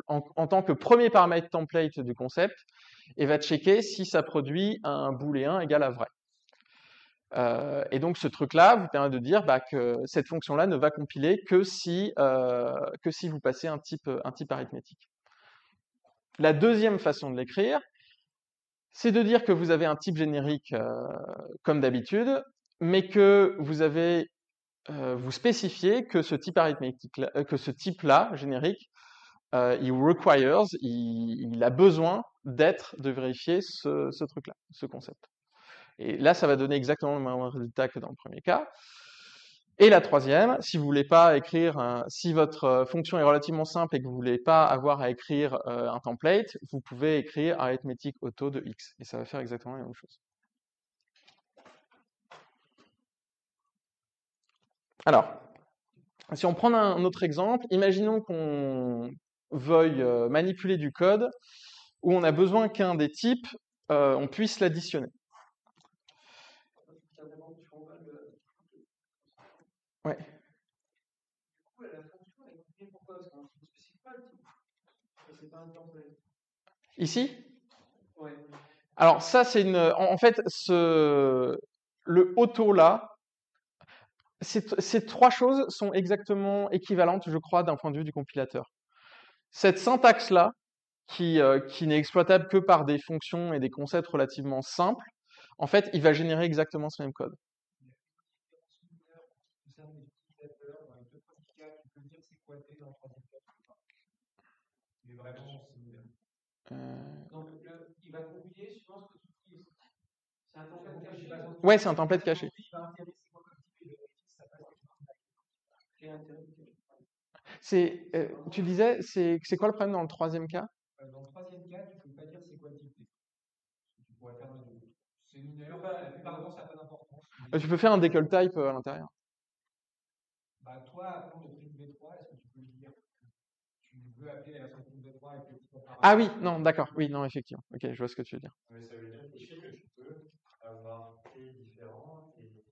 en tant que premier paramètre template du concept et va checker si ça produit un booléen égal à vrai. Et donc ce truc-là vous permet de dire que cette fonction-là ne va compiler que si vous passez un type arithmétique. La deuxième façon de l'écrire, c'est de dire que vous avez un type générique comme d'habitude, mais que vous spécifiez que ce type arithmétique, que ce type-là générique, il a besoin de vérifier ce truc-là, ce concept. Et là, ça va donner exactement le même résultat que dans le premier cas. Et la troisième, si vous voulez pas écrire, si votre fonction est relativement simple et que vous voulez pas avoir à écrire un template, vous pouvez écrire arithmétique auto de x, et ça va faire exactement la même chose. Alors, si on prend un autre exemple, imaginons qu'on veuille manipuler du code où on a besoin qu'un des types, on puisse l'additionner. Ouais. Ici? Ouais. Alors ça, c'est en fait, le auto là, ces trois choses sont exactement équivalentes, je crois, d'un point de vue du compilateur. Cette syntaxe-là, qui n'est exploitable que par des fonctions et des concepts relativement simples, en fait, il va générer exactement ce même code. squatter dans le troisième cas, tu peux pas. Mais vraiment, c'est... Donc, il va compiler suivant ce que tu utilises. C'est un template caché. Ouais, c'est un template caché. Il va intéresser quoi comme type et vérifier si ça passe avec une Et intérêt. Tu disais, c'est quoi le problème dans le troisième cas? Dans le troisième cas, tu ne peux pas dire c'est quoi le type. Tu pourrais faire un deux. C'est mineur, la plupart du temps, ça n'a pas d'importance. Tu peux faire un decal type à l'intérieur. Bah, toi, avant de print V3, est-ce que tu peux lui dire tu veux appeler la version print V3 avec le petit comparateur? Ah oui, non, d'accord, oui, non, effectivement. Ok, je vois ce que tu veux dire. Mais ça veut dire que tu peux avoir T différents et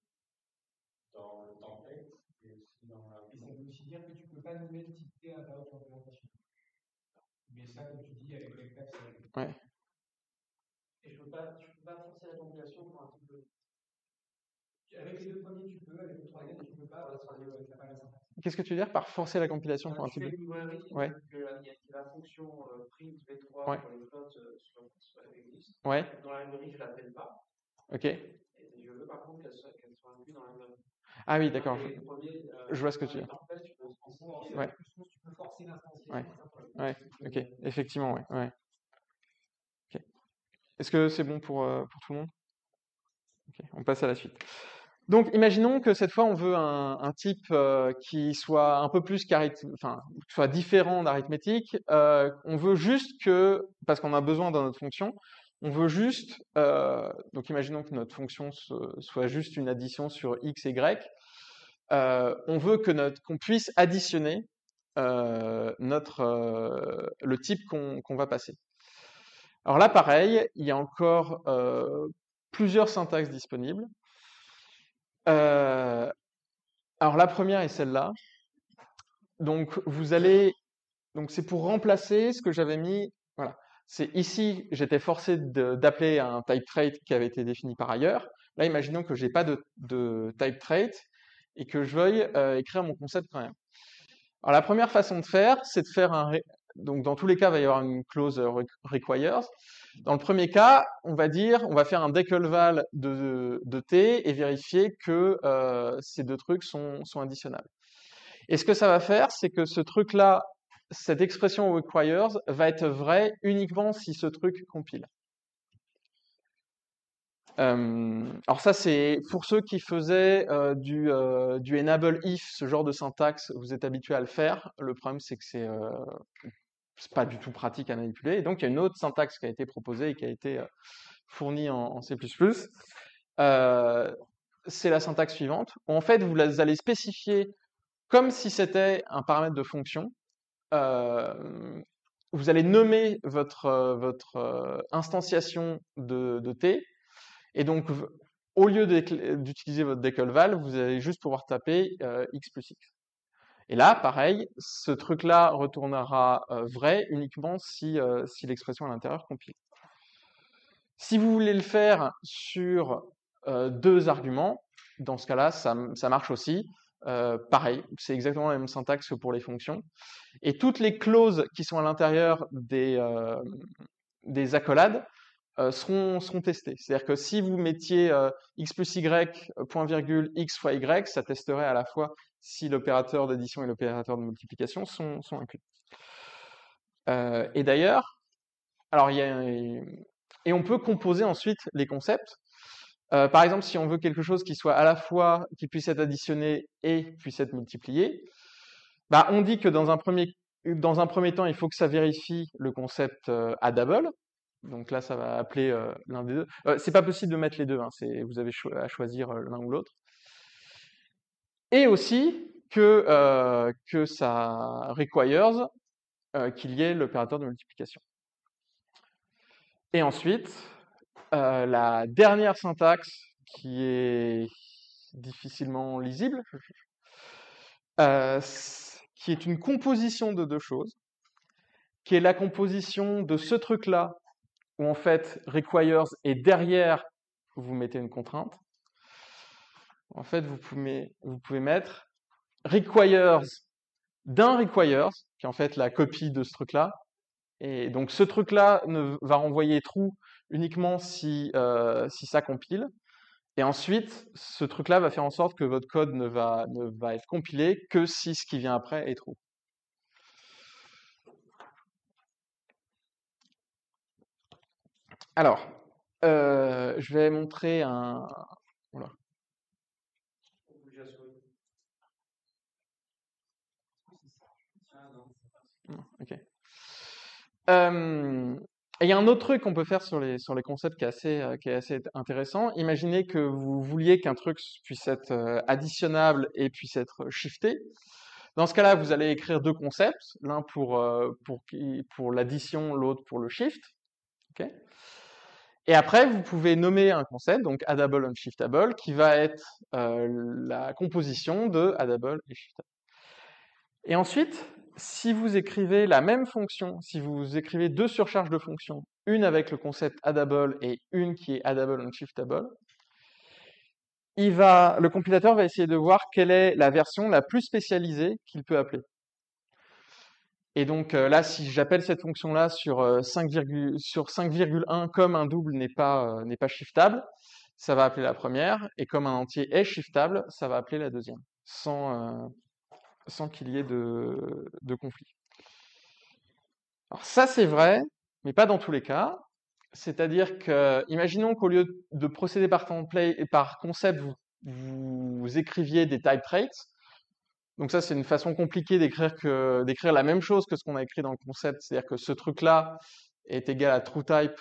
dans le template et aussi dans la. Et ça veut aussi dire que tu ne peux pas nommer le type T à l'intérieur de l'implémentation. Mais ça, comme tu dis, avec les tags, c'est. Ouais. Et tu peux pas forcer la compilation pour un type de. Avec les deux premiers, tu peux, avec le troisième, tu ne peux pas, parce que ça pas la syntaxe. Qu'est-ce que tu veux dire par forcer la compilation pour un type de. Ouais. Il y a la fonction print V3 ouais. pour les flottes sur la liste. Ouais. Dans la librairie, je ne l'appelle pas. Ok. Et je veux par contre qu'elle soit incluse dans la librairie. Ah oui, d'accord. Je vois ce que tu veux dire. Ouais. Tu peux forcer l'instanciation. Ouais. Ouais. Ok. Effectivement, ouais. Ouais. Ok. Est-ce que c'est bon pour tout le monde? Ok. On passe à la suite. Donc, imaginons que cette fois, on veut un type qui soit un peu plus soit différent d'arithmétique. On veut juste que, parce qu'on a besoin dans notre fonction, on veut juste, donc imaginons que notre fonction soit juste une addition sur x et y. On veut qu'on puisse additionner le type qu'on va passer. Alors là, pareil, il y a encore plusieurs syntaxes disponibles. Alors la première est celle-là. Donc c'est pour remplacer ce que j'avais mis. Voilà. C'est ici, j'étais forcé d'appeler un type trait qui avait été défini par ailleurs. Là, imaginons que j'ai pas de type trait et que je veuille écrire mon concept quand même. Alors la première façon de faire, c'est de faire donc dans tous les cas, il va y avoir une clause requires. Dans le premier cas, on va faire un declval de t et vérifier que ces deux trucs sont additionnables. Et ce que ça va faire, c'est que ce truc-là, cette expression requires, va être vraie uniquement si ce truc compile. Alors ça, c'est pour ceux qui faisaient du enable if, ce genre de syntaxe, vous êtes habitués à le faire. Le problème, c'est que c'est pas du tout pratique à manipuler. Et donc, il y a une autre syntaxe qui a été proposée et qui a été fournie en C++. C'est la syntaxe suivante. En fait, vous allez spécifier comme si c'était un paramètre de fonction. Vous allez nommer votre instantiation de t. Et donc, au lieu d'utiliser votre declval, vous allez juste pouvoir taper x plus x. Et là, pareil, ce truc-là retournera vrai uniquement si l'expression à l'intérieur compile. Si vous voulez le faire sur deux arguments, dans ce cas-là, ça marche aussi. Pareil, c'est exactement la même syntaxe que pour les fonctions. Et toutes les clauses qui sont à l'intérieur des accolades seront testées. C'est-à-dire que si vous mettiez x plus y, point virgule, x fois y, ça testerait à la fois si l'opérateur d'addition et l'opérateur de multiplication sont inclus. Et d'ailleurs, alors et on peut composer ensuite les concepts. Par exemple, si on veut quelque chose qui soit à la fois, qui puisse être additionné et puisse être multiplié, bah, on dit que dans un premier temps, il faut que ça vérifie le concept addable. Donc là, ça va appeler l'un des deux. C'est pas possible de mettre les deux, hein, vous avez à choisir l'un ou l'autre. Et aussi que ça requires qu'il y ait l'opérateur de multiplication. Et ensuite, la dernière syntaxe qui est difficilement lisible, qui est une composition de deux choses, qui est la composition de ce truc-là, où en fait requires et derrière vous mettez une contrainte. En fait, vous pouvez mettre requires d'un requires, qui est en fait la copie de ce truc-là. Et donc ce truc-là va renvoyer true uniquement si ça compile. Et ensuite, ce truc-là va faire en sorte que votre code ne va être compilé que si ce qui vient après est true. Alors, je vais montrer un... Voilà. Ok. Et il y a un autre truc qu'on peut faire sur les concepts qui est assez intéressant. Imaginez que vous vouliez qu'un truc puisse être additionnable et puisse être shifté. Dans ce cas-là, vous allez écrire deux concepts, l'un pour l'addition, l'autre pour le shift. Ok. Et après, vous pouvez nommer un concept, donc addable unshiftable, qui va être la composition de addable et shiftable. Et ensuite, si vous écrivez la même fonction, si vous écrivez deux surcharges de fonctions, une avec le concept addable et une qui est addable unshiftable, le compilateur va essayer de voir quelle est la version la plus spécialisée qu'il peut appeler. Et donc là, si j'appelle cette fonction-là sur 5,1 comme un double n'est pas shiftable, ça va appeler la première, et comme un entier est shiftable, ça va appeler la deuxième, sans qu'il y ait de conflit. Alors ça, c'est vrai, mais pas dans tous les cas. C'est-à-dire que, imaginons qu'au lieu de procéder par template et par concept, vous écriviez des type traits. Donc ça, c'est une façon compliquée d'écrire la même chose que ce qu'on a écrit dans le concept. C'est-à-dire que ce truc-là est égal à TrueType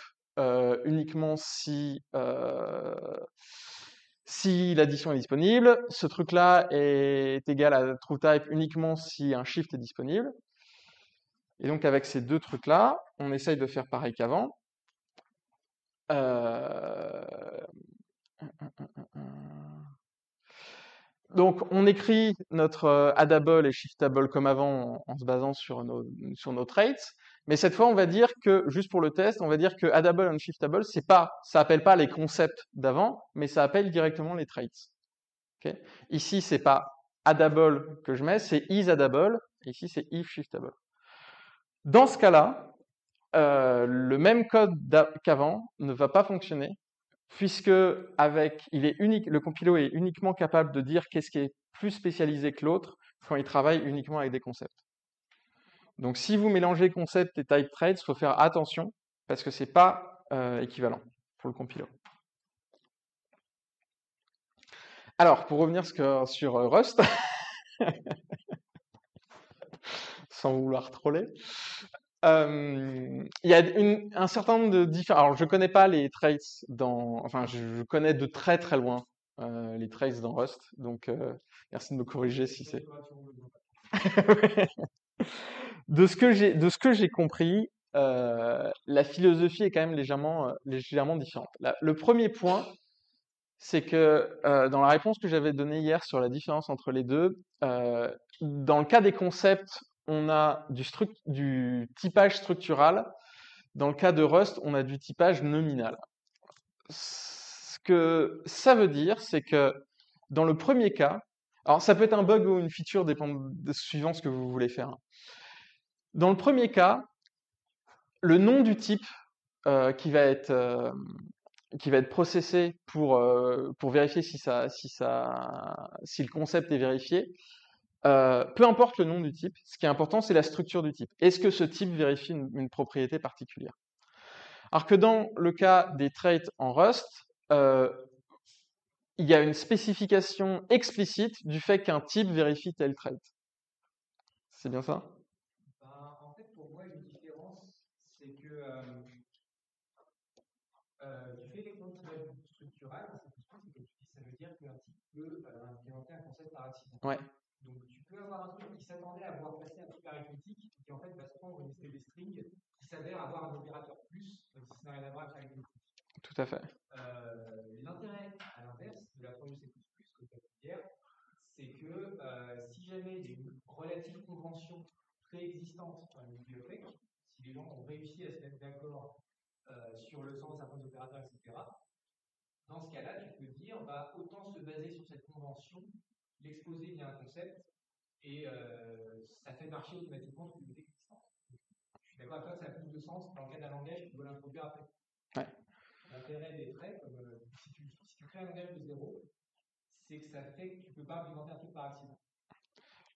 uniquement si l'addition est disponible. Ce truc-là est égal à TrueType uniquement si un shift est disponible. Et donc avec ces deux trucs-là, on essaye de faire pareil qu'avant. Donc on écrit notre addable et shiftable comme avant en se basant sur nos traits, mais cette fois on va dire que, juste pour le test, on va dire que addable et shiftable, ça appelle pas les concepts d'avant, mais ça appelle directement les traits. Okay. Ici c'est pas addable que je mets, c'est isAddable, et ici c'est ifShiftable. Dans ce cas-là, le même code qu'avant ne va pas fonctionner, puisque le compilo est uniquement capable de dire qu'est-ce qui est plus spécialisé que l'autre quand il travaille uniquement avec des concepts. Donc si vous mélangez concept et type traits, il faut faire attention, parce que c'est pas équivalent pour le compilo. Alors, pour revenir sur Rust, sans vouloir troller, il y a un certain nombre de différents. Alors, je connais pas les traits je connais de très très loin les traits dans Rust. Donc, merci de me corriger si c'est. De ce que j'ai compris, la philosophie est quand même légèrement différente. Le premier point, c'est que dans la réponse que j'avais donnée hier sur la différence entre les deux, dans le cas des concepts, on a du typage structural. Dans le cas de Rust, on a du typage nominal. Ce que ça veut dire, c'est que dans le premier cas, alors ça peut être un bug ou une feature suivant ce que vous voulez faire. Dans le premier cas, le nom du type qui va être processé pour vérifier si le concept est vérifié, peu importe le nom du type, ce qui est important, c'est la structure du type. Est-ce que ce type vérifie une propriété particulière? Alors que dans le cas des traits en Rust, il y a une spécification explicite du fait qu'un type vérifie tel trait. C'est bien ça? En fait, pour moi, une différence, c'est que du fait des typage structural, ça veut dire qu'un type peut implémenter un concept par accident. Ouais. Donc, tu peux avoir un truc qui s'attendait à voir passer un type arithmétique et qui en fait va se prendre une liste des strings qui s'avère avoir un opérateur plus, même si ça n'a rien à voir avec l'arithmétique. Tout à fait. L'intérêt, à l'inverse, de la formule C++, que tu as dit hier, c'est que si jamais il y a une relative convention préexistante dans une bibliothèque, si les gens ont réussi à se mettre d'accord sur le sens de certains opérateurs, etc., dans ce cas-là, tu peux dire, autant se baser sur cette convention, l'exposer via un concept, et ça fait marcher automatiquement toute bibliothèque existante. Je suis d'accord avec toi que ça a plus de sens dans le cas d'un langage qui doit l'introduire après. Ouais. L'intérêt des traits, comme si tu crées un langage de zéro, c'est que ça fait que tu ne peux pas implémenter un truc par accident.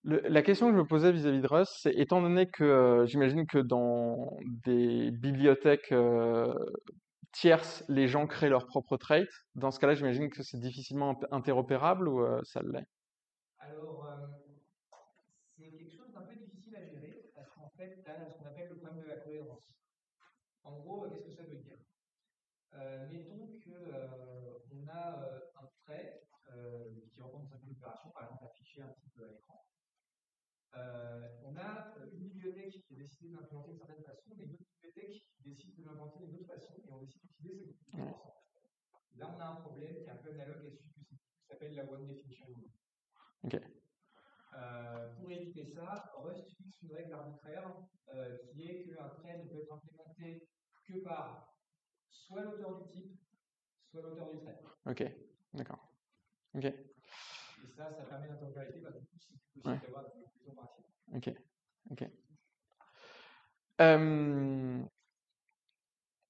La question que je me posais vis-à-vis de Rust, c'est étant donné que j'imagine que dans des bibliothèques tierce, les gens créent leur propre trait. Dans ce cas-là, j'imagine que c'est difficilement interopérable ou ça l'est? Alors, c'est quelque chose d'un peu difficile à gérer parce qu'en fait, tu as ce qu'on appelle le problème de la cohérence. En gros, qu'est-ce que ça veut dire? Mettons qu'on a un trait qui rencontre une certaine opération, par exemple afficher un type à l'écran. On a une bibliothèque qui a décidé d'implémenter d'une certaine façon, et une autre bibliothèque qui décide de l'implémenter d'une autre façon, et on décide d'utiliser ces deux ensemble. Là, on a un problème qui est un peu analogue à celui qui s'appelle la One Definition Rule. Ok. Pour éviter ça, Rust fixe une règle arbitraire qui est qu'un trait ne peut être implémenté que par soit l'auteur du type, soit l'auteur du trait. Ok, d'accord. Ok. Et ça permet l'interopérabilité, du coup, c'est possible d'avoir des conclusions partielles. Ok, ok.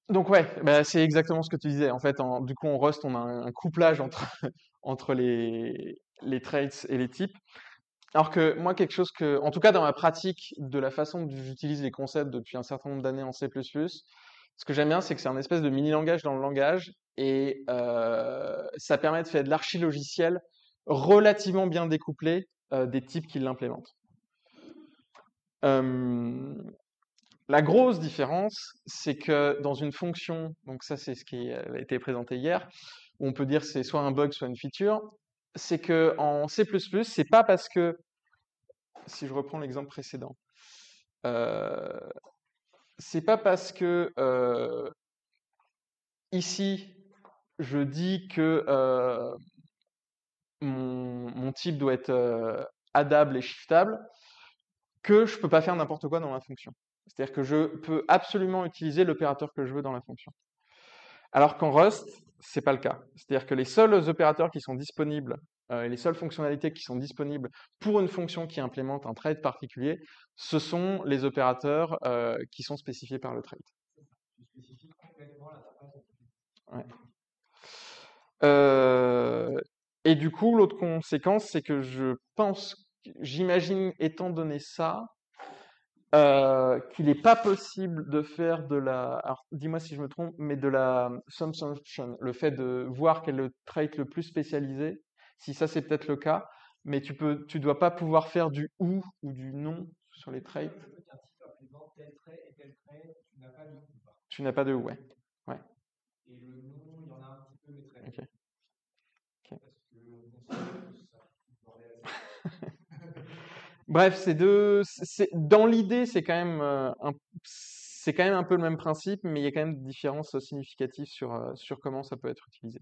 Donc ouais, bah, c'est exactement ce que tu disais. En fait, du coup, en Rust, on a un couplage entre les traits et les types. Alors que moi, quelque chose en tout cas dans ma pratique de la façon dont j'utilise les concepts depuis un certain nombre d'années en C++, ce que j'aime bien, c'est que c'est un espèce de mini-langage dans le langage et ça permet de faire de l'archi-logiciel relativement bien découplé des types qui l'implémentent. La grosse différence, c'est que dans une fonction, donc ça c'est ce qui a été présenté hier, où on peut dire c'est soit un bug, soit une feature, c'est que en C++, c'est pas parce que, si je reprends l'exemple précédent, c'est pas parce que ici je dis que mon type doit être addable et shiftable que je peux pas faire n'importe quoi dans ma fonction. C'est-à-dire que je peux absolument utiliser l'opérateur que je veux dans la fonction. Alors qu'en Rust, c'est pas le cas. C'est-à-dire que les seuls opérateurs qui sont disponibles et les seules fonctionnalités qui sont disponibles pour une fonction qui implémente un trait particulier, ce sont les opérateurs qui sont spécifiés par le trait. Tu spécifies complètement l'interface. Ouais. Et du coup, l'autre conséquence, c'est que j'imagine, étant donné ça, qu'il n'est pas possible de faire alors dis-moi si je me trompe, mais de la subsumption, le fait de voir quel est le trait le plus spécialisé, si ça c'est peut-être le cas, mais tu dois pas pouvoir faire du ou du non sur les traits. Un type implémente tel trait et tel trait, tu n'as pas de ou. Tu n'as pas de ou, ouais. Et le non, il y en a un petit peu, mais très bien. Ok. Parce que Bref, dans l'idée, c'est quand même un peu le même principe, mais il y a quand même des différences significatives sur comment ça peut être utilisé.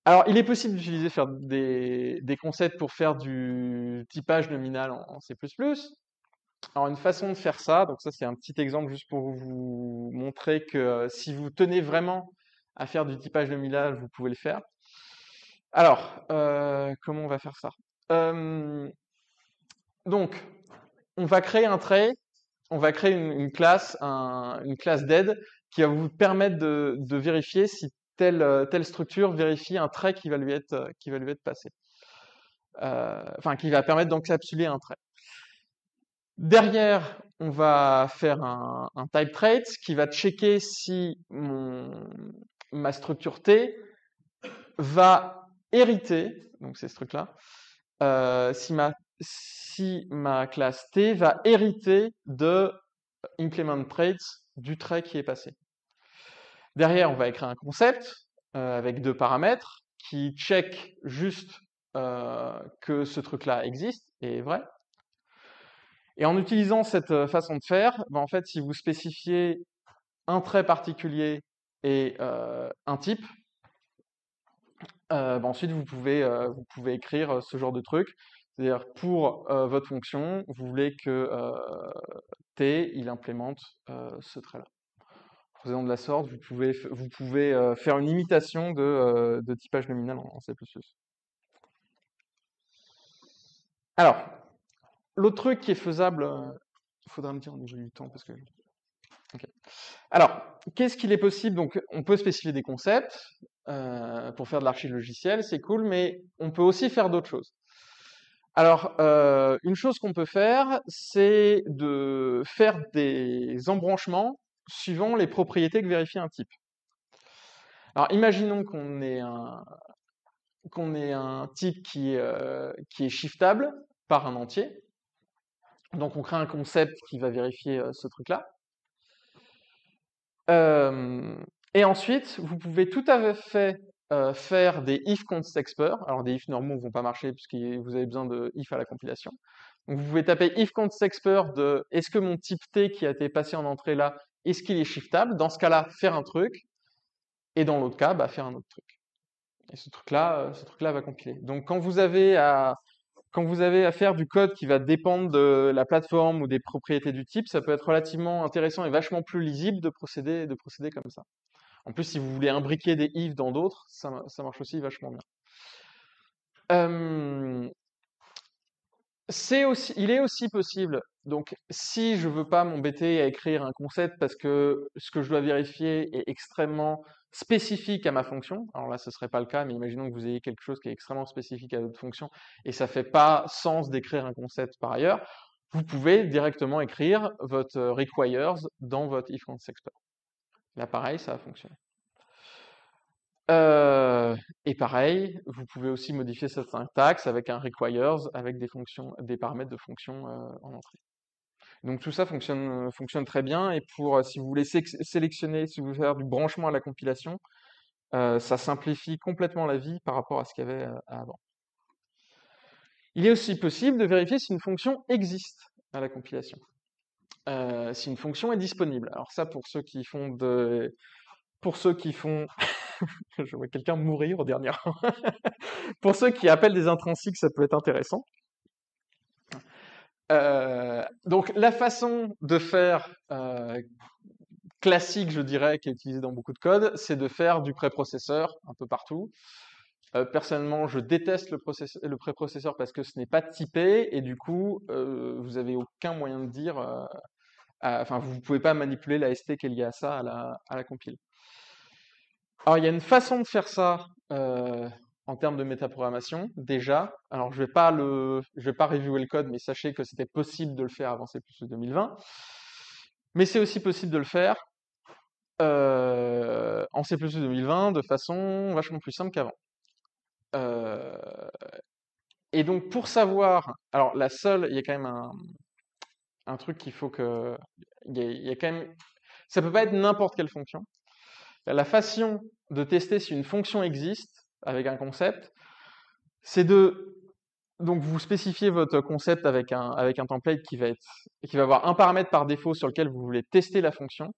Alors, il est possible d'utiliser faire des concepts pour faire du typage nominal en C++. Alors, une façon de faire ça, donc ça c'est un petit exemple juste pour vous montrer que si vous tenez vraiment à faire du typage nominal, vous pouvez le faire. Alors, comment on va faire ça? Donc, on va créer un trait, on va créer une classe, une classe d'aide qui va vous permettre de vérifier si telle structure vérifie un trait qui va lui être passé. Enfin, qui va permettre d'encapsuler un trait. Derrière, on va faire un type trait qui va checker si ma structure T va hériter, donc c'est ce truc-là, si ma classe T va hériter de implement traits du trait qui est passé. Derrière, on va écrire un concept avec 2 paramètres qui check juste que ce truc-là existe et est vrai. Et en utilisant cette façon de faire, en fait, si vous spécifiez un trait particulier et un type, ensuite vous pouvez écrire ce genre de truc. C'est-à-dire pour votre fonction, vous voulez que T il implémente ce trait-là. En faisant de la sorte, vous pouvez faire une imitation de typage nominal en C++. Alors, l'autre truc qui est faisable, il faudra me dire au niveau du temps parce que. Okay. Alors, qu'est-ce qu'il est possible? Donc, on peut spécifier des concepts pour faire de l'archive logicielle, c'est cool, mais on peut aussi faire d'autres choses. Alors, une chose qu'on peut faire, c'est de faire des embranchements suivant les propriétés que vérifie un type. Alors, imaginons qu'on ait un type qui est shiftable par un entier. Donc, on crée un concept qui va vérifier ce truc-là. Et ensuite, vous pouvez tout à fait faire des if const expert. Alors, des if normaux ne vont pas marcher puisque vous avez besoin de if à la compilation. Donc, vous pouvez taper if const expert de est-ce que mon type T qui a été passé en entrée là, est-ce qu'il est shiftable? Dans ce cas-là, faire un truc. Et dans l'autre cas, faire un autre truc. Et ce truc-là va compiler. Donc, quand vous avez à faire du code qui va dépendre de la plateforme ou des propriétés du type, ça peut être relativement intéressant et vachement plus lisible de procéder comme ça. En plus, si vous voulez imbriquer des if dans d'autres, ça marche aussi vachement bien. Il est aussi possible, donc si je veux pas m'embêter à écrire un concept parce que ce que je dois vérifier est extrêmement spécifique à ma fonction, alors là ce serait pas le cas, mais imaginons que vous ayez quelque chose qui est extrêmement spécifique à votre fonction et ça fait pas sens d'écrire un concept par ailleurs, vous pouvez directement écrire votre requires dans votre if const expert. Là pareil, ça va fonctionner. Et pareil, vous pouvez aussi modifier cette syntaxe avec un requires, avec des paramètres de fonction en entrée. Donc tout ça fonctionne très bien. Et si vous voulez sélectionner, si vous voulez faire du branchement à la compilation, ça simplifie complètement la vie par rapport à ce qu'il y avait avant. Il est aussi possible de vérifier si une fonction existe à la compilation, si une fonction est disponible. Alors ça, pour ceux qui font je vois quelqu'un mourir au dernier rang. Pour ceux qui appellent des intrinsiques, ça peut être intéressant. Donc la façon de faire classique, je dirais, qui est utilisée dans beaucoup de code, c'est de faire du préprocesseur un peu partout. Personnellement, je déteste le préprocesseur parce que ce n'est pas typé et du coup, vous avez aucun moyen de dire, vous pouvez pas manipuler la ST qui est liée à ça à la compile. Alors, il y a une façon de faire ça en termes de métaprogrammation, déjà. Alors, je vais pas reviewer le code, mais sachez que c'était possible de le faire avant C++ 2020. Mais c'est aussi possible de le faire en C++ 2020 de façon vachement plus simple qu'avant. Et donc, pour savoir, alors il y a quand même un truc qu'il faut que, il y a quand même, ça peut pas être n'importe quelle fonction. La façon de tester si une fonction existe avec un concept, c'est donc vous spécifiez votre concept avec un template qui va avoir un paramètre par défaut sur lequel vous voulez tester la fonction.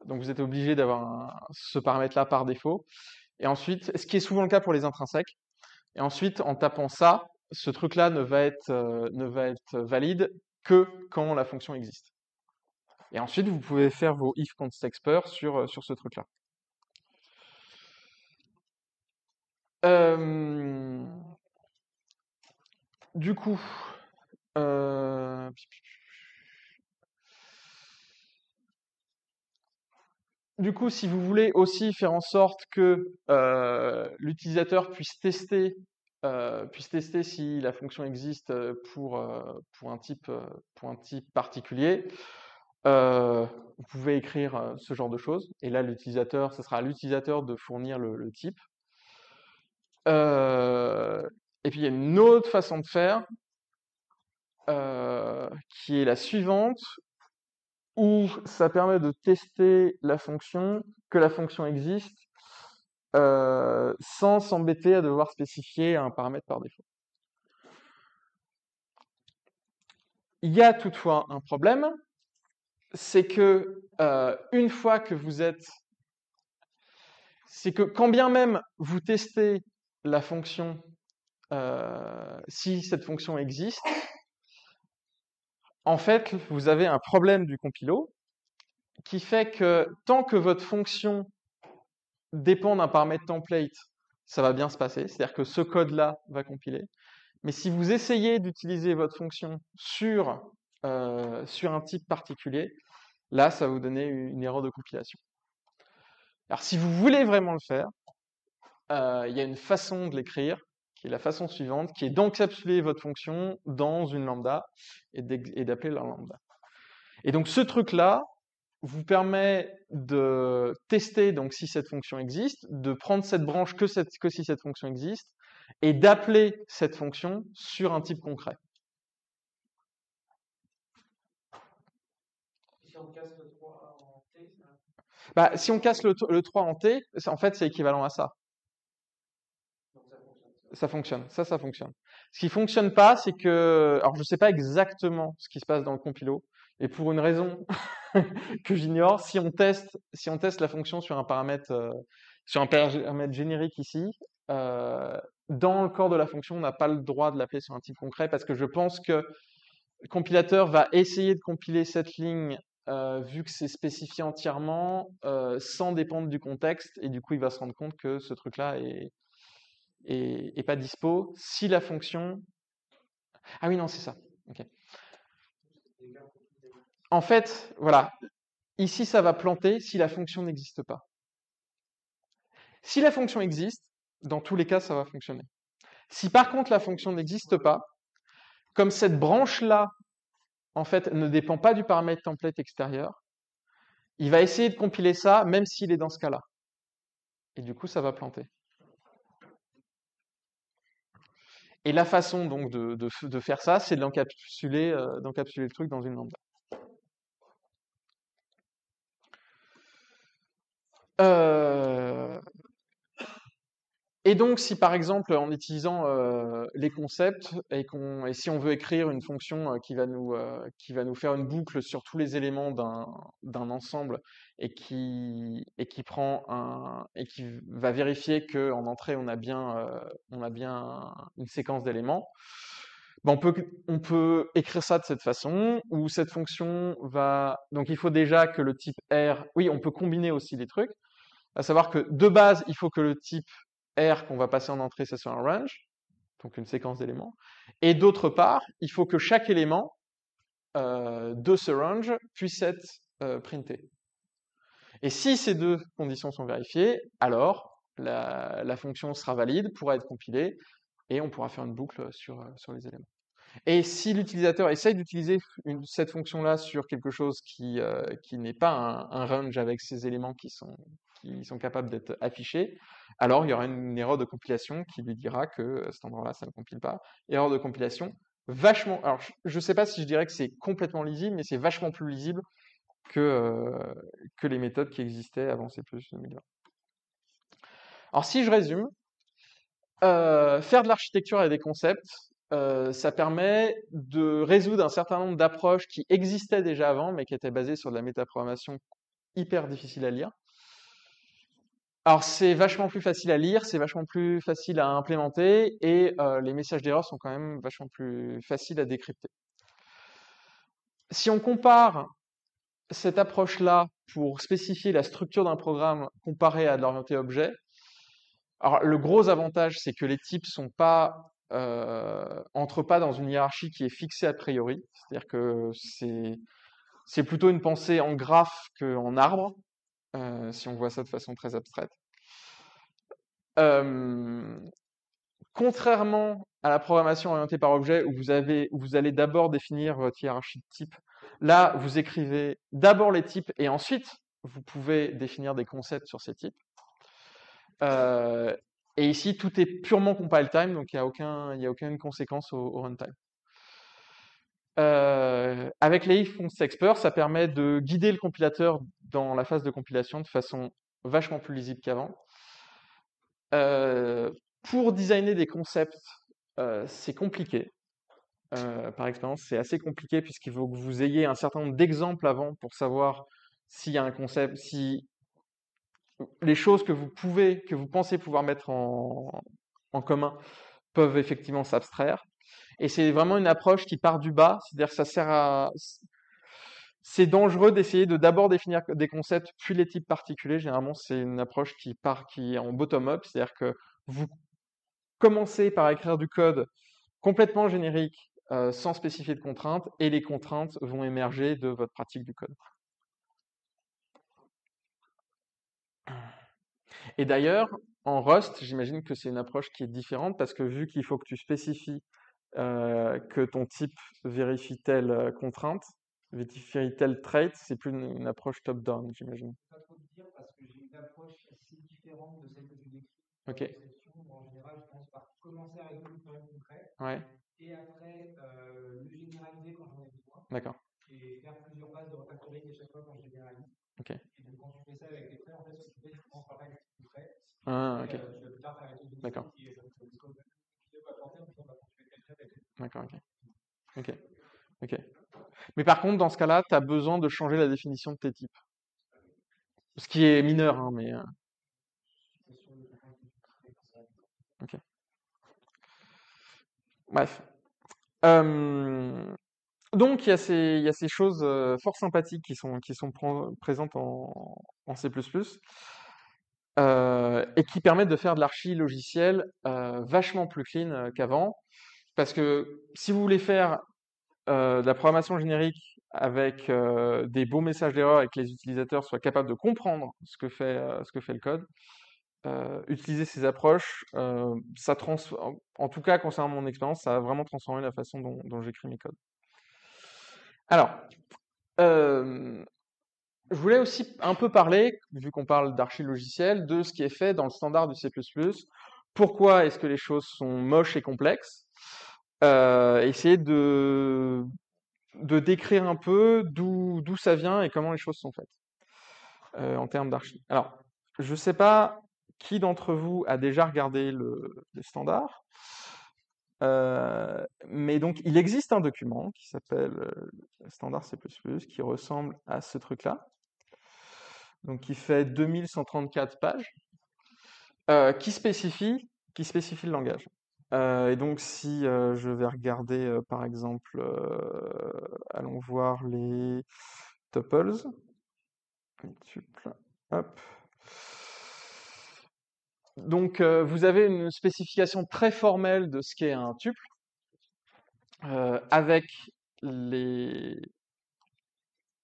Donc vous êtes obligé d'avoir ce paramètre-là par défaut. Et ensuite, ce qui est souvent le cas pour les intrinsèques. Et ensuite, en tapant ça, ce truc-là ne va être valide que quand la fonction existe. Et ensuite, vous pouvez faire vos if const expert sur ce truc-là. Du coup, si vous voulez aussi faire en sorte que l'utilisateur puisse tester si la fonction existe pour un type particulier, vous pouvez écrire ce genre de choses. Et là, ce sera à l'utilisateur de fournir le type. Et puis il y a une autre façon de faire qui est la suivante, où ça permet de tester que la fonction existe, sans s'embêter à devoir spécifier un paramètre par défaut. Il y a toutefois un problème, c'est que une fois que c'est que quand bien même vous testez la fonction, si cette fonction existe, en fait, vous avez un problème du compilo qui fait que tant que votre fonction dépend d'un paramètre template, ça va bien se passer, c'est-à-dire que ce code-là va compiler. Mais si vous essayez d'utiliser votre fonction sur un type particulier, là, ça va vous donner une erreur de compilation. Alors, si vous voulez vraiment le faire, il y a une façon de l'écrire, qui est la façon suivante, qui est d'encapsuler votre fonction dans une lambda et d'appeler la lambda. Et donc, ce truc-là, vous permet de tester donc si cette fonction existe, de prendre cette branche que si cette fonction existe, et d'appeler cette fonction sur un type concret. Si on casse le 3 en T, Bah, si on casse le 3 en T, en fait, c'est équivalent à ça. donc ça fonctionne. Ça fonctionne, ça fonctionne. Ce qui fonctionne pas, c'est que, alors je sais pas exactement ce qui se passe dans le compilo, et pour une raison que j'ignore, si on teste la fonction sur un paramètre générique ici, dans le corps de la fonction, on n'a pas le droit de l'appeler sur un type concret parce que je pense que le compilateur va essayer de compiler cette ligne vu que c'est spécifié entièrement sans dépendre du contexte et du coup il va se rendre compte que ce truc-là est pas dispo si la fonction. Ah oui non c'est ça. Ok. En fait voilà. Ici, ça va planter si la fonction n'existe pas. Si la fonction existe, dans tous les cas, ça va fonctionner. Si par contre la fonction n'existe pas, comme cette branche-là, en fait, ne dépend pas du paramètre template extérieur, il va essayer de compiler ça, même s'il est dans ce cas-là. Et du coup, ça va planter. Et la façon donc de faire ça, c'est d'encapsuler le truc dans une lambda. Et donc, si par exemple, en utilisant les concepts et si on veut écrire une fonction qui va nous faire une boucle sur tous les éléments d'un ensemble et qui va vérifier que en entrée on a bien une séquence d'éléments, ben on peut écrire ça de cette façon où cette fonction va donc il faut déjà que le type R, oui, on peut combiner aussi les trucs, à savoir que de base il faut que le type R qu'on va passer en entrée, ça soit un range, donc une séquence d'éléments. Et d'autre part, il faut que chaque élément de ce range puisse être printé. Et si ces deux conditions sont vérifiées, alors la fonction sera valide, pourra être compilée, et on pourra faire une boucle sur les éléments. Et si l'utilisateur essaye d'utiliser cette fonction-là sur quelque chose qui n'est pas un range avec ces éléments qui sont capables d'être affichés, alors il y aura une erreur de compilation qui lui dira que à cet endroit-là, ça ne compile pas. Erreur de compilation vachement. Alors, je ne sais pas si je dirais que c'est complètement lisible, mais c'est vachement plus lisible que les méthodes qui existaient avant C++ 2020. Alors, si je résume, faire de l'architecture avec des concepts, ça permet de résoudre un certain nombre d'approches qui existaient déjà avant, mais qui étaient basées sur de la métaprogrammation hyper difficile à lire. Alors c'est vachement plus facile à lire, c'est vachement plus facile à implémenter, et les messages d'erreur sont quand même vachement plus faciles à décrypter. Si on compare cette approche-là pour spécifier la structure d'un programme comparé à de l'orienté objet, alors le gros avantage, c'est que les types entrent pas dans une hiérarchie qui est fixée a priori. C'est-à-dire que c'est plutôt une pensée en graphe qu'en arbre, si on voit ça de façon très abstraite. Contrairement à la programmation orientée par objet, où vous allez d'abord définir votre hiérarchie de type, là, vous écrivez d'abord les types et ensuite, vous pouvez définir des concepts sur ces types. Et ici, tout est purement compile time, donc il n'y a aucune conséquence au runtime. Avec les if expert, ça permet de guider le compilateur dans la phase de compilation de façon vachement plus lisible qu'avant. Pour designer des concepts, c'est compliqué. Par expérience, c'est assez compliqué puisqu'il faut que vous ayez un certain nombre d'exemples avant pour savoir s'il y a un concept, si les choses que vous pensez pouvoir mettre en commun peuvent effectivement s'abstraire. Et c'est vraiment une approche qui part du bas, c'est-à-dire que c'est dangereux d'essayer de d'abord définir des concepts puis les types particuliers. Généralement, c'est une approche qui est en bottom-up, c'est-à-dire que vous commencez par écrire du code complètement générique, sans spécifier de contraintes, et les contraintes vont émerger de votre pratique du code. Et d'ailleurs, en Rust, j'imagine que c'est une approche qui est différente parce que vu qu'il faut que tu spécifies que ton type vérifie telle contrainte, Verify tel trait, c'est plus une approche top-down, j'imagine. Pas trop te dire parce que j'ai une approche assez différente de celle que tu décris dans Ok. la description. En général, je pense par commencer avec le problème concret Ouais, et après le généraliser quand j'en ai besoin d'accord. et faire plusieurs phases de refactoring à chaque fois quand je généralise. Ok. Et donc quand tu fais ça avec les traits, en fait, ce que tu fais, tu commences par règle concret. Ah, Et ok. tu vas plus tard faire les D'accord. et donc tu vas apporter en disant quand tu fais tel trait avec D'accord, ok. Ok. Ok. Mais par contre, dans ce cas-là, tu as besoin de changer la définition de tes types. Ce qui est mineur, hein, mais. Ok. Bref. Donc, il y a ces choses fort sympathiques qui sont présentes en C++. Et qui permettent de faire de l'archi logiciel vachement plus clean qu'avant. Parce que si vous voulez faire de la programmation générique avec des beaux messages d'erreur et que les utilisateurs soient capables de comprendre ce que fait le code, utiliser ces approches, en tout cas concernant mon expérience, ça a vraiment transformé la façon dont j'écris mes codes. Alors, euh, je voulais aussi un peu parler, vu qu'on parle d'archi logiciel, de ce qui est fait dans le standard du C++. Pourquoi est-ce que les choses sont moches et complexes? Essayer de décrire un peu d'où ça vient et comment les choses sont faites en termes d'archi. Alors, je ne sais pas qui d'entre vous a déjà regardé le standard, mais donc il existe un document qui s'appelle standard C++, qui ressemble à ce truc-là, donc qui fait 2134 pages, qui spécifie le langage. Et donc si je vais regarder par exemple, allons voir les tuples, hop. Donc vous avez une spécification très formelle de ce qu'est un tuple, avec les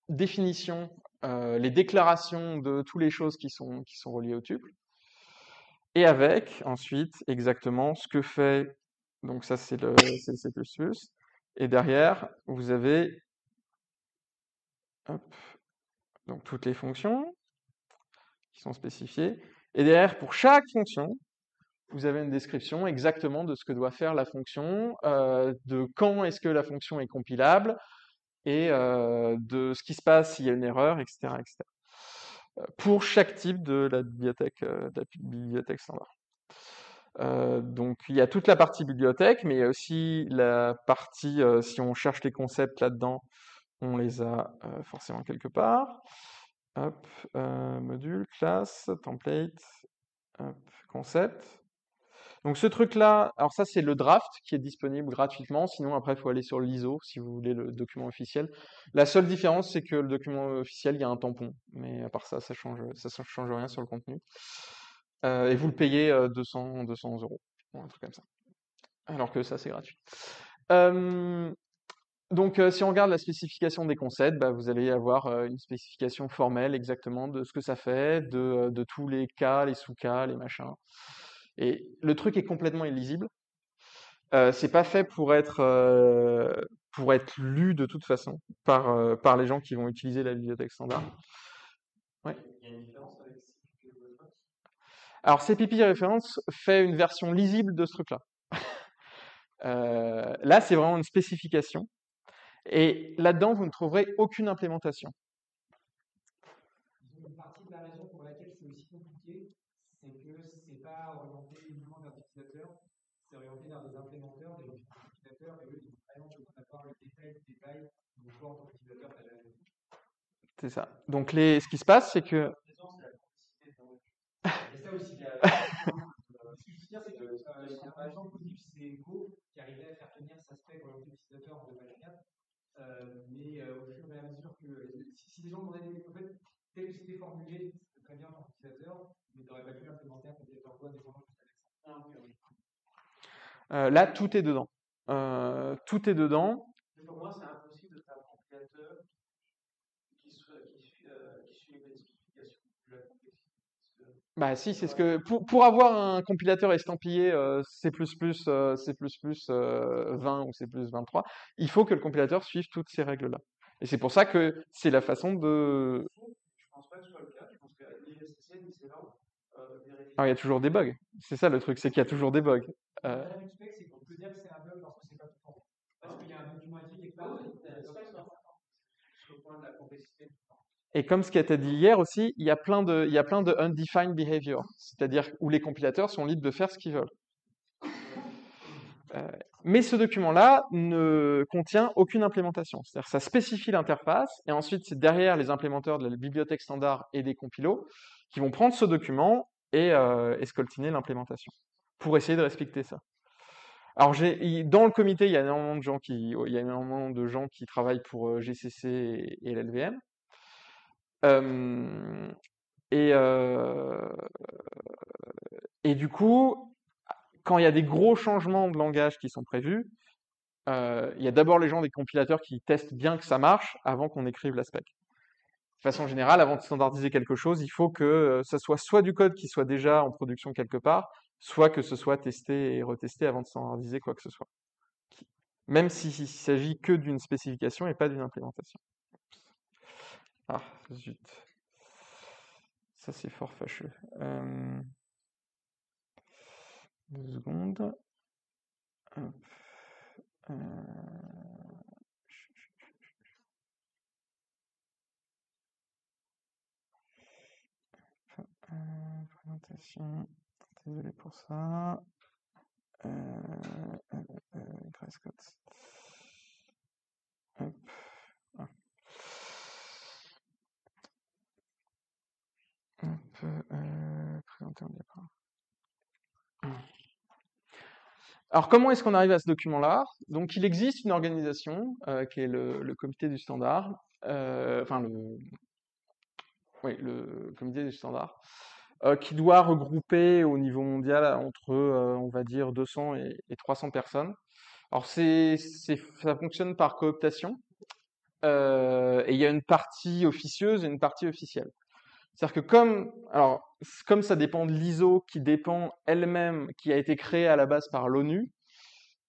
définitions, les déclarations de toutes les choses qui sont reliées au tuple. Et avec ensuite exactement ce que fait, donc ça c'est le C++, et derrière vous avez hop, donc toutes les fonctions qui sont spécifiées, et derrière pour chaque fonction, vous avez une description exactement de ce que doit faire la fonction, de quand est-ce que la fonction est compilable, et de ce qui se passe s'il y a une erreur, etc., etc. Pour chaque type de la bibliothèque standard. Donc il y a toute la partie bibliothèque, mais il y a aussi la partie, si on cherche les concepts là-dedans, on les a forcément quelque part. Hop, module, classe, template, hop, concept. Donc ce truc-là, alors ça c'est le draft qui est disponible gratuitement, sinon après il faut aller sur l'ISO si vous voulez le document officiel. La seule différence c'est que le document officiel, il y a un tampon, mais à part ça, ça change rien sur le contenu. Et vous le payez 200 euros, ou un truc comme ça. Alors que ça c'est gratuit. Donc si on regarde la spécification des concepts, bah, vous allez avoir une spécification formelle exactement de ce que ça fait, de tous les cas, les sous-cas, les machins. Et le truc est complètement illisible. C'est pas fait pour être lu de toute façon par les gens qui vont utiliser la bibliothèque standard. Ouais. Il y a une différence avec CPP Reference? Alors CPP Reference fait une version lisible de ce truc-là. Là, c'est vraiment une spécification. Et là-dedans, vous ne trouverez aucune implémentation. Une partie de la raison pour laquelle c'est aussi compliqué, c'est que c'est pas orienté uniquement vers l'utilisateur, c'est orienté vers des implémenteurs, des utilisateurs, et eux, ils ont vraiment besoin d'avoir le détail, donc toi, en tant qu'utilisateur, tu n'as jamais vu. C'est ça. Donc ce qui se passe, c'est que Et ça aussi, ce que je veux dire, c'est que par exemple, c'est Go qui arrivait à faire tenir sa spec orientée utilisateur en 2 pages 4, mais au fur et à mesure que si les gens demandaient en fait, tel que c'était formulé, c'était très bien en utilisateur, mais tu n'aurais pas pu implémenter un compilateur Go indépendant juste avec ça. Ah, okay. Là, tout est dedans. Tout est dedans. Mais pour moi, c'est impossible de faire un compilateur qui suit les spécifications de la complexité. Bah si, c'est ce que pour avoir un compilateur estampillé C++, C++ 20 ou C++ 23, il faut que le compilateur suive toutes ces règles-là. Et c'est pour ça que c'est la façon de... Je pense pas que ce soit le cas. Je pense que l'IGCC, c'est là vérifie. Alors, il y a toujours des bugs. C'est ça le truc, c'est qu'il y a toujours des bugs. Le vrai spec, c'est qu'on peut dire que c'est un bug parce que c'est pas tout le temps. Parce qu'il y a un document écrit quelque part. Sur le point de la complexité. Et comme ce qui a été dit hier aussi, il y a plein de undefined behavior, c'est-à-dire où les compilateurs sont libres de faire ce qu'ils veulent. Mais ce document-là ne contient aucune implémentation. C'est-à-dire que ça spécifie l'interface, et ensuite c'est derrière les implémenteurs de la bibliothèque standard et des compilos qui vont prendre ce document et escoltiner l'implémentation pour essayer de respecter ça. Alors dans le comité, il y a énormément de gens qui travaillent pour GCC et l'LVM. Et du coup, quand il y a des gros changements de langage qui sont prévus, il y a d'abord les gens des compilateurs qui testent bien que ça marche avant qu'on écrive la spec. De façon générale, avant de standardiser quelque chose, il faut que ça soit du code qui soit déjà en production quelque part, soit que ce soit testé et retesté avant de standardiser quoi que ce soit. Même s'il s'agit que d'une spécification et pas d'une implémentation. Ah, zut. Ça, c'est fort fâcheux. 2 secondes. Hop. Présentation. Désolé pour ça. Grace Scott. Hop. Ah. Présenter en diapo. Alors, comment est-ce qu'on arrive à ce document-là? Donc, il existe une organisation qui est le comité du standard, le comité du standard, qui doit regrouper au niveau mondial entre, on va dire, 200 et 300 personnes. Alors, ça fonctionne par cooptation, et il y a une partie officieuse et une partie officielle. C'est-à-dire que comme ça dépend de l'ISO qui dépend elle-même, qui a été créée à la base par l'ONU,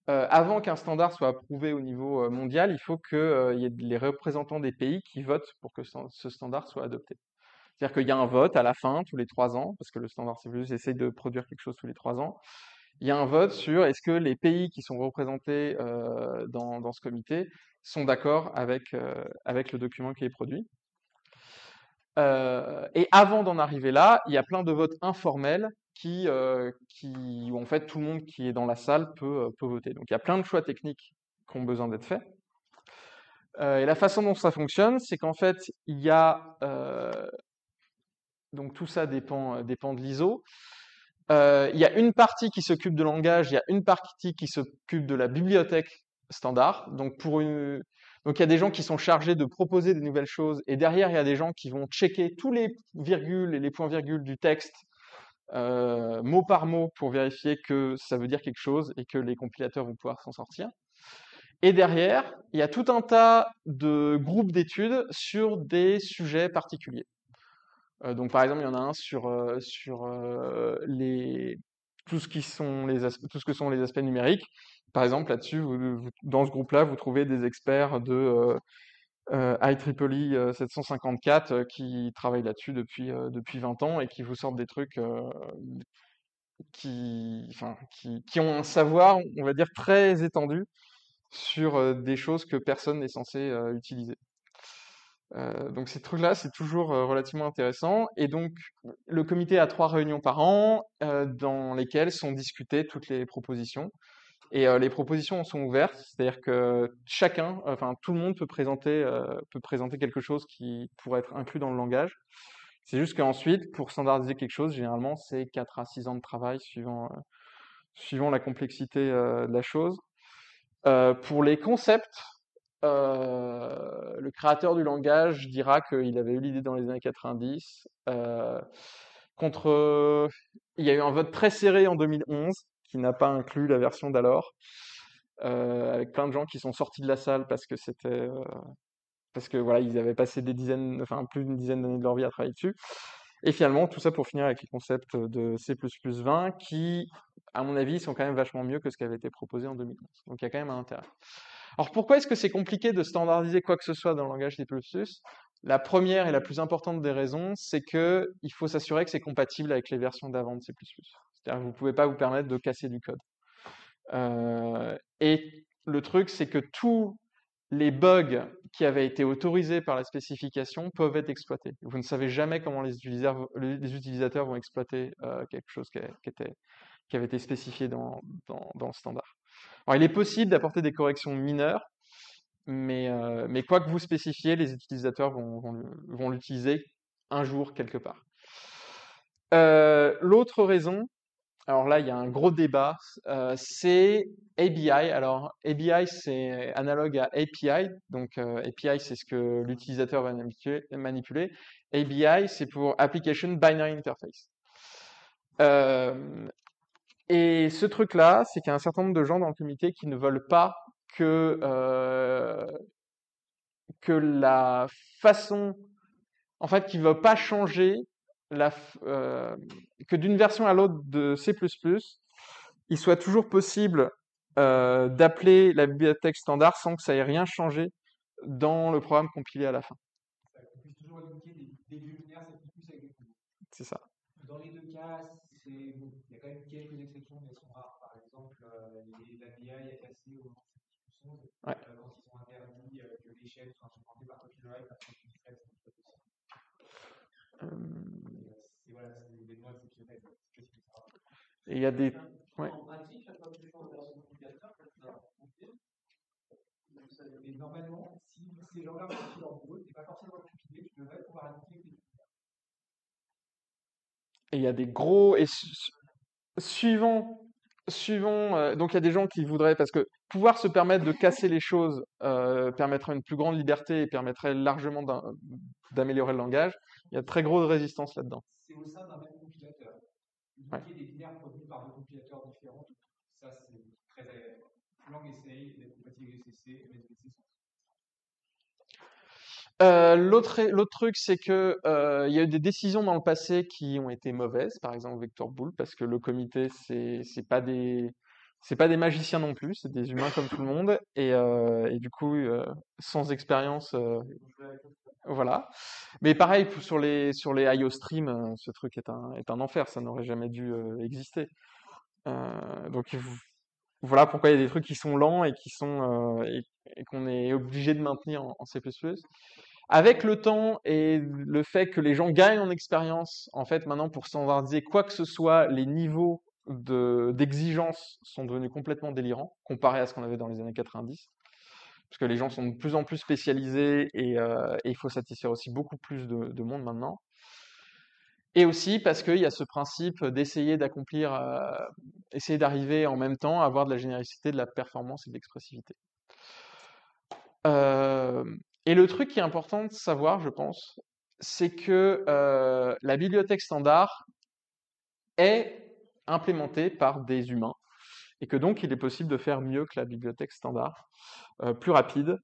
avant qu'un standard soit approuvé au niveau mondial, il faut qu'il y ait les représentants des pays qui votent pour que ce standard soit adopté. C'est-à-dire qu'il y a un vote à la fin, tous les 3 ans, parce que le standard C++ essaye de produire quelque chose tous les 3 ans. Il y a un vote sur est-ce que les pays qui sont représentés dans ce comité sont d'accord avec le document qui est produit. Et avant d'en arriver là, il y a plein de votes informels où en fait tout le monde qui est dans la salle peut voter. Donc il y a plein de choix techniques qui ont besoin d'être faits. Et la façon dont ça fonctionne, c'est qu'en fait il y a donc tout ça dépend de l'ISO. Il y a une partie qui s'occupe de langage, il y a une partie qui s'occupe de la bibliothèque standard. Donc il y a des gens qui sont chargés de proposer des nouvelles choses, et derrière il y a des gens qui vont checker tous les virgules et les points-virgules du texte mot par mot pour vérifier que ça veut dire quelque chose et que les compilateurs vont pouvoir s'en sortir. Et derrière, il y a tout un tas de groupes d'études sur des sujets particuliers. Donc par exemple, il y en a un sur tout ce que sont les aspects numériques. Par exemple, là-dessus, dans ce groupe-là, vous trouvez des experts de IEEE 754 qui travaillent là-dessus depuis 20 ans et qui vous sortent des trucs qui ont un savoir, on va dire, très étendu sur des choses que personne n'est censé utiliser. Donc ces trucs-là, c'est toujours relativement intéressant. Et donc, le comité a 3 réunions par an dans lesquelles sont discutées toutes les propositions. Et les propositions sont ouvertes, c'est-à-dire que tout le monde peut présenter quelque chose qui pourrait être inclus dans le langage. C'est juste qu'ensuite, pour standardiser quelque chose, généralement, c'est 4 à 6 ans de travail suivant la complexité de la chose. Pour les concepts, le créateur du langage dira qu'il avait eu l'idée dans les années 90. Il y a eu un vote très serré en 2011 qui n'a pas inclus la version d'alors, avec plein de gens qui sont sortis de la salle parce que voilà, ils avaient passé plus d'une dizaine d'années de leur vie à travailler dessus. Et finalement, tout ça pour finir avec les concepts de C++20 qui, à mon avis, sont quand même vachement mieux que ce qui avait été proposé en 2011. Donc il y a quand même un intérêt. Alors pourquoi est-ce que c'est compliqué de standardiser quoi que ce soit dans le langage C++? La première et la plus importante des raisons, c'est que il faut s'assurer que c'est compatible avec les versions d'avant de C++. C'est-à-dire que vous ne pouvez pas vous permettre de casser du code. Et le truc, c'est que tous les bugs qui avaient été autorisés par la spécification peuvent être exploités. Vous ne savez jamais comment les utilisateurs vont exploiter quelque chose qui avait été spécifié dans le standard. Alors, il est possible d'apporter des corrections mineures, mais quoi que vous spécifiez, les utilisateurs vont l'utiliser un jour quelque part. L'autre raison, alors là il y a un gros débat, c'est ABI. Alors ABI c'est analogue à API, donc API c'est ce que l'utilisateur va manipuler. ABI c'est pour Application Binary Interface. Et ce truc-là, c'est qu'il y a un certain nombre de gens dans le comité qui ne veulent pas que la façon, en fait, qui ne veulent pas changer que d'une version à l'autre de C++, il soit toujours possible d'appeler la bibliothèque standard sans que ça ait rien changé dans le programme compilé à la fin. On puisse toujours indiquer des vieux binaires, c'est plus avec des nouveaux. C'est ça. Dans les deux cas, il y a quand même quelques exceptions, mais elles sont rares. Par exemple, les API effacés au moment de cette discussion, Ouais. quand ils sont interdits que les chaînes soient implémentées par copyright, parce que c'est pas possible. Voilà, c'est des noms exceptionnels. Et il y a des. Ouais. En pratique, chaque fois que tu changes de version de compilateur, ça va compiler. Mais normalement, si ces gens-là ont fait leur boulot, tu n'es pas forcément compiler, tu devrais pouvoir indiquer que Et il y a des gros. Et suivant. Donc il y a des gens qui voudraient, parce que pouvoir se permettre de casser les choses permettrait une plus grande liberté et permettrait largement d'améliorer le langage. Il y a de très grosses résistances là-dedans. C'est au sein d'un même compilateur. Ouais. Indiquer des binaires produits par deux compilateurs différents, ça c'est très agréable. Lang essaye d'être compatible avec SVC, mais SVC sont. L'autre truc, c'est que il y a eu des décisions dans le passé qui ont été mauvaises, par exemple Vector Bull, parce que le comité c'est pas des magiciens non plus, c'est des humains comme tout le monde, et du coup sans expérience, voilà. Mais pareil sur les IOStream, ce truc est un enfer, ça n'aurait jamais dû exister. Donc voilà pourquoi il y a des trucs qui sont lents et et qu'on est obligé de maintenir en C++. Avec le temps et le fait que les gens gagnent en expérience, en fait, maintenant, pour standardiser quoi que ce soit, les niveaux d'exigence sont devenus complètement délirants, comparé à ce qu'on avait dans les années 90. Parce que les gens sont de plus en plus spécialisés et il faut satisfaire aussi beaucoup plus de monde maintenant. Et aussi parce qu'il y a ce principe d'essayer essayer d'arriver en même temps à avoir de la généricité, de la performance et de l'expressivité. Et le truc qui est important de savoir, je pense, c'est que la bibliothèque standard est implémentée par des humains et que donc il est possible de faire mieux que la bibliothèque standard, plus rapide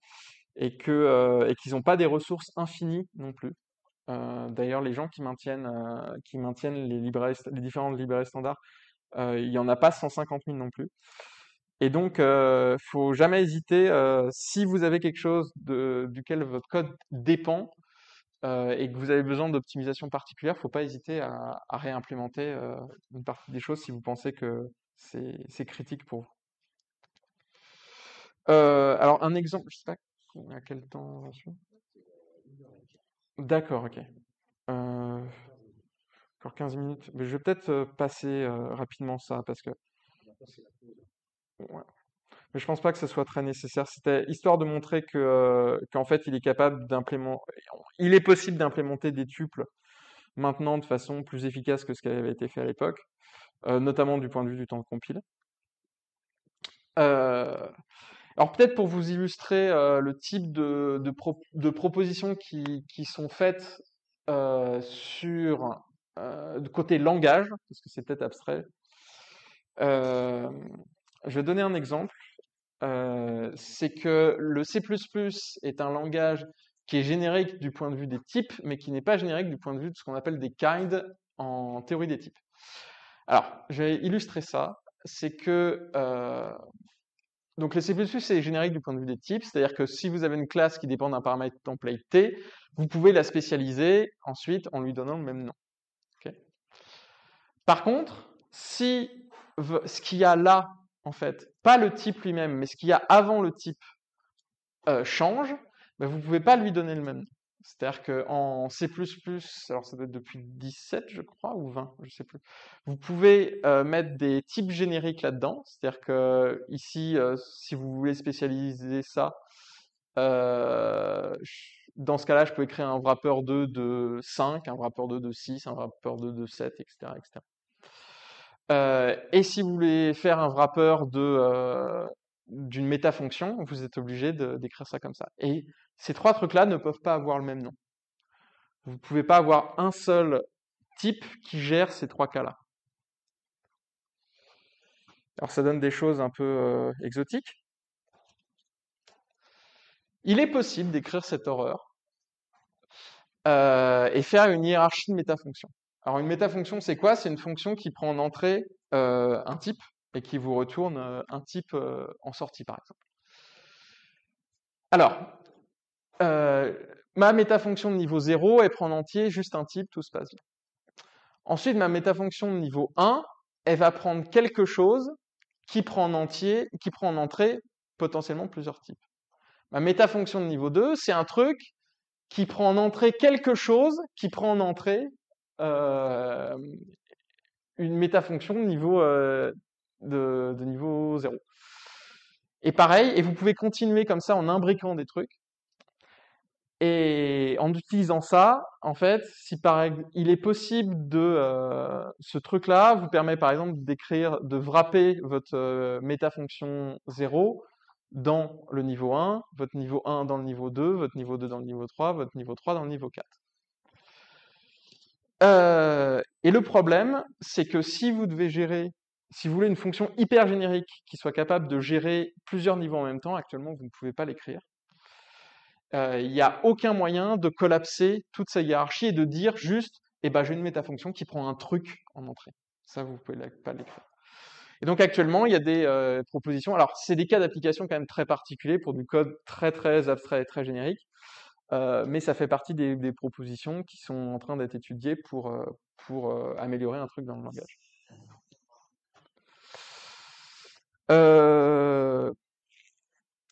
et qu'ils n'ont pas des ressources infinies non plus. D'ailleurs, les gens qui maintiennent les différentes librairies standards, il n'y en a pas 150 000 non plus. Et donc, faut jamais hésiter, si vous avez quelque chose duquel votre code dépend et que vous avez besoin d'optimisation particulière, faut pas hésiter à réimplémenter une partie des choses si vous pensez que c'est critique pour vous. Alors, un exemple, je sais pas à quel temps j'en suis. D'accord, ok. Encore 15 minutes. Mais je vais peut-être passer rapidement ça parce que. Ouais. Mais je pense pas que ce soit très nécessaire. C'était histoire de montrer qu'en fait, il est capable d'implémenter. Il est possible d'implémenter des tuples maintenant de façon plus efficace que ce qui avait été fait à l'époque, notamment du point de vue du temps de compile. Alors peut-être pour vous illustrer le type de propositions qui sont faites sur de côté langage, parce que c'est peut-être abstrait. Je vais donner un exemple. C'est que le C++ est un langage qui est générique du point de vue des types, mais qui n'est pas générique du point de vue de ce qu'on appelle des kinds en théorie des types. Alors, je vais illustrer ça. C'est que Donc le C++, c'est générique du point de vue des types, c'est-à-dire que si vous avez une classe qui dépend d'un paramètre template T, vous pouvez la spécialiser ensuite en lui donnant le même nom. Ok. Par contre, si ce qu'il y a là, en fait, pas le type lui-même, mais ce qu'il y a avant le type change, ben vous ne pouvez pas lui donner le même nom. C'est-à-dire qu'en C++, alors ça doit être depuis 17, je crois, ou 20, je sais plus, vous pouvez mettre des types génériques là-dedans. C'est-à-dire que ici, si vous voulez spécialiser ça, dans ce cas-là, je peux écrire un wrapper 2 de 5, un wrapper 2 de 6, un wrapper 2 de 7, etc. etc. Et si vous voulez faire un wrapper d'une métafonction, vous êtes obligé d'écrire ça comme ça. Et ces trois trucs-là ne peuvent pas avoir le même nom. Vous ne pouvez pas avoir un seul type qui gère ces trois cas-là. Alors ça donne des choses un peu exotiques. Il est possible d'écrire cette horreur et faire une hiérarchie de métafonctions. Alors une métafonction, c'est quoi? C'est une fonction qui prend en entrée un type et qui vous retourne un type en sortie, par exemple. Alors, ma métafonction de niveau 0, elle prend en entier juste un type, tout se passe bien. Ensuite, ma métafonction de niveau 1, elle va prendre quelque chose qui prend en entrée potentiellement plusieurs types. Ma métafonction de niveau 2, c'est un truc qui prend en entrée quelque chose qui prend en entrée une métafonction de niveau, de niveau 0. Et pareil, et vous pouvez continuer comme ça en imbriquant des trucs. Et en utilisant ça, en fait, si par exemple, il est possible de ce truc-là vous permet par exemple de wrapper votre métafonction 0 dans le niveau 1, votre niveau 1 dans le niveau 2, votre niveau 2 dans le niveau 3, votre niveau 3 dans le niveau 4. Et le problème, c'est que si vous voulez une fonction hyper générique qui soit capable de gérer plusieurs niveaux en même temps, actuellement vous ne pouvez pas l'écrire. Il n'y a aucun moyen de collapser toute sa hiérarchie et de dire juste, j'ai une métafonction qui prend un truc en entrée. Ça, vous ne pouvez pas l'écrire. Et donc actuellement, il y a des propositions. Alors, c'est des cas d'application quand même très particuliers pour du code très très abstrait et très générique, mais ça fait partie des propositions qui sont en train d'être étudiées pour améliorer un truc dans le langage.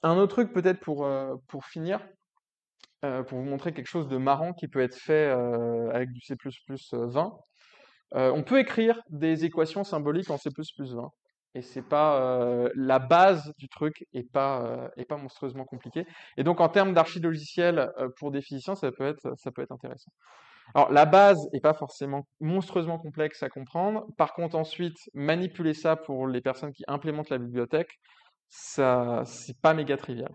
Un autre truc peut-être pour finir, pour vous montrer quelque chose de marrant qui peut être fait avec du C++ 20. On peut écrire des équations symboliques en C++ 20. Et c'est pas la base du truc est pas monstrueusement compliquée. Et donc en termes d'archi-logiciel pour définition, ça peut être intéressant. Alors la base est pas forcément monstrueusement complexe à comprendre. Par contre ensuite manipuler ça pour les personnes qui implémentent la bibliothèque, ça c'est pas méga trivial.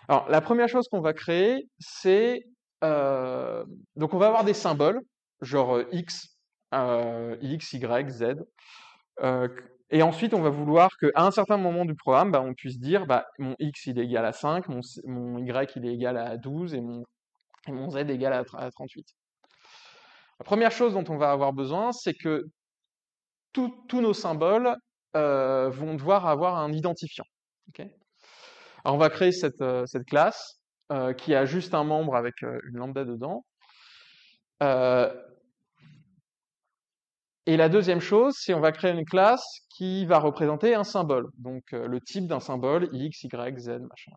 Alors, la première chose qu'on va créer, c'est donc on va avoir des symboles, genre X, Y, Z, et ensuite on va vouloir qu'à un certain moment du programme, on puisse dire, mon X il est égal à 5, mon Y il est égal à 12 et mon Z est égal à 38. La première chose dont on va avoir besoin, c'est que tous nos symboles vont devoir avoir un identifiant. Okay. Alors on va créer cette classe qui a juste un membre avec une lambda dedans. Et la deuxième chose, c'est on va créer une classe qui va représenter un symbole. Donc le type d'un symbole, X, Y, Z, machin.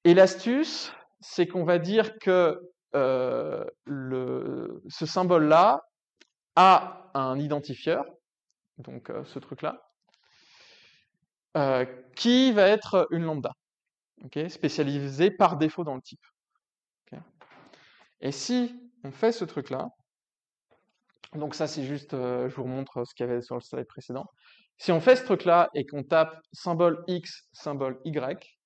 Et l'astuce, c'est qu'on va dire que ce symbole-là a un identifieur, donc ce truc-là, qui va être une lambda, spécialisée par défaut dans le type. Et si on fait ce truc-là, donc ça c'est juste, je vous remontre ce qu'il y avait sur le slide précédent. Si on fait ce truc-là et qu'on tape symbole X, symbole Y,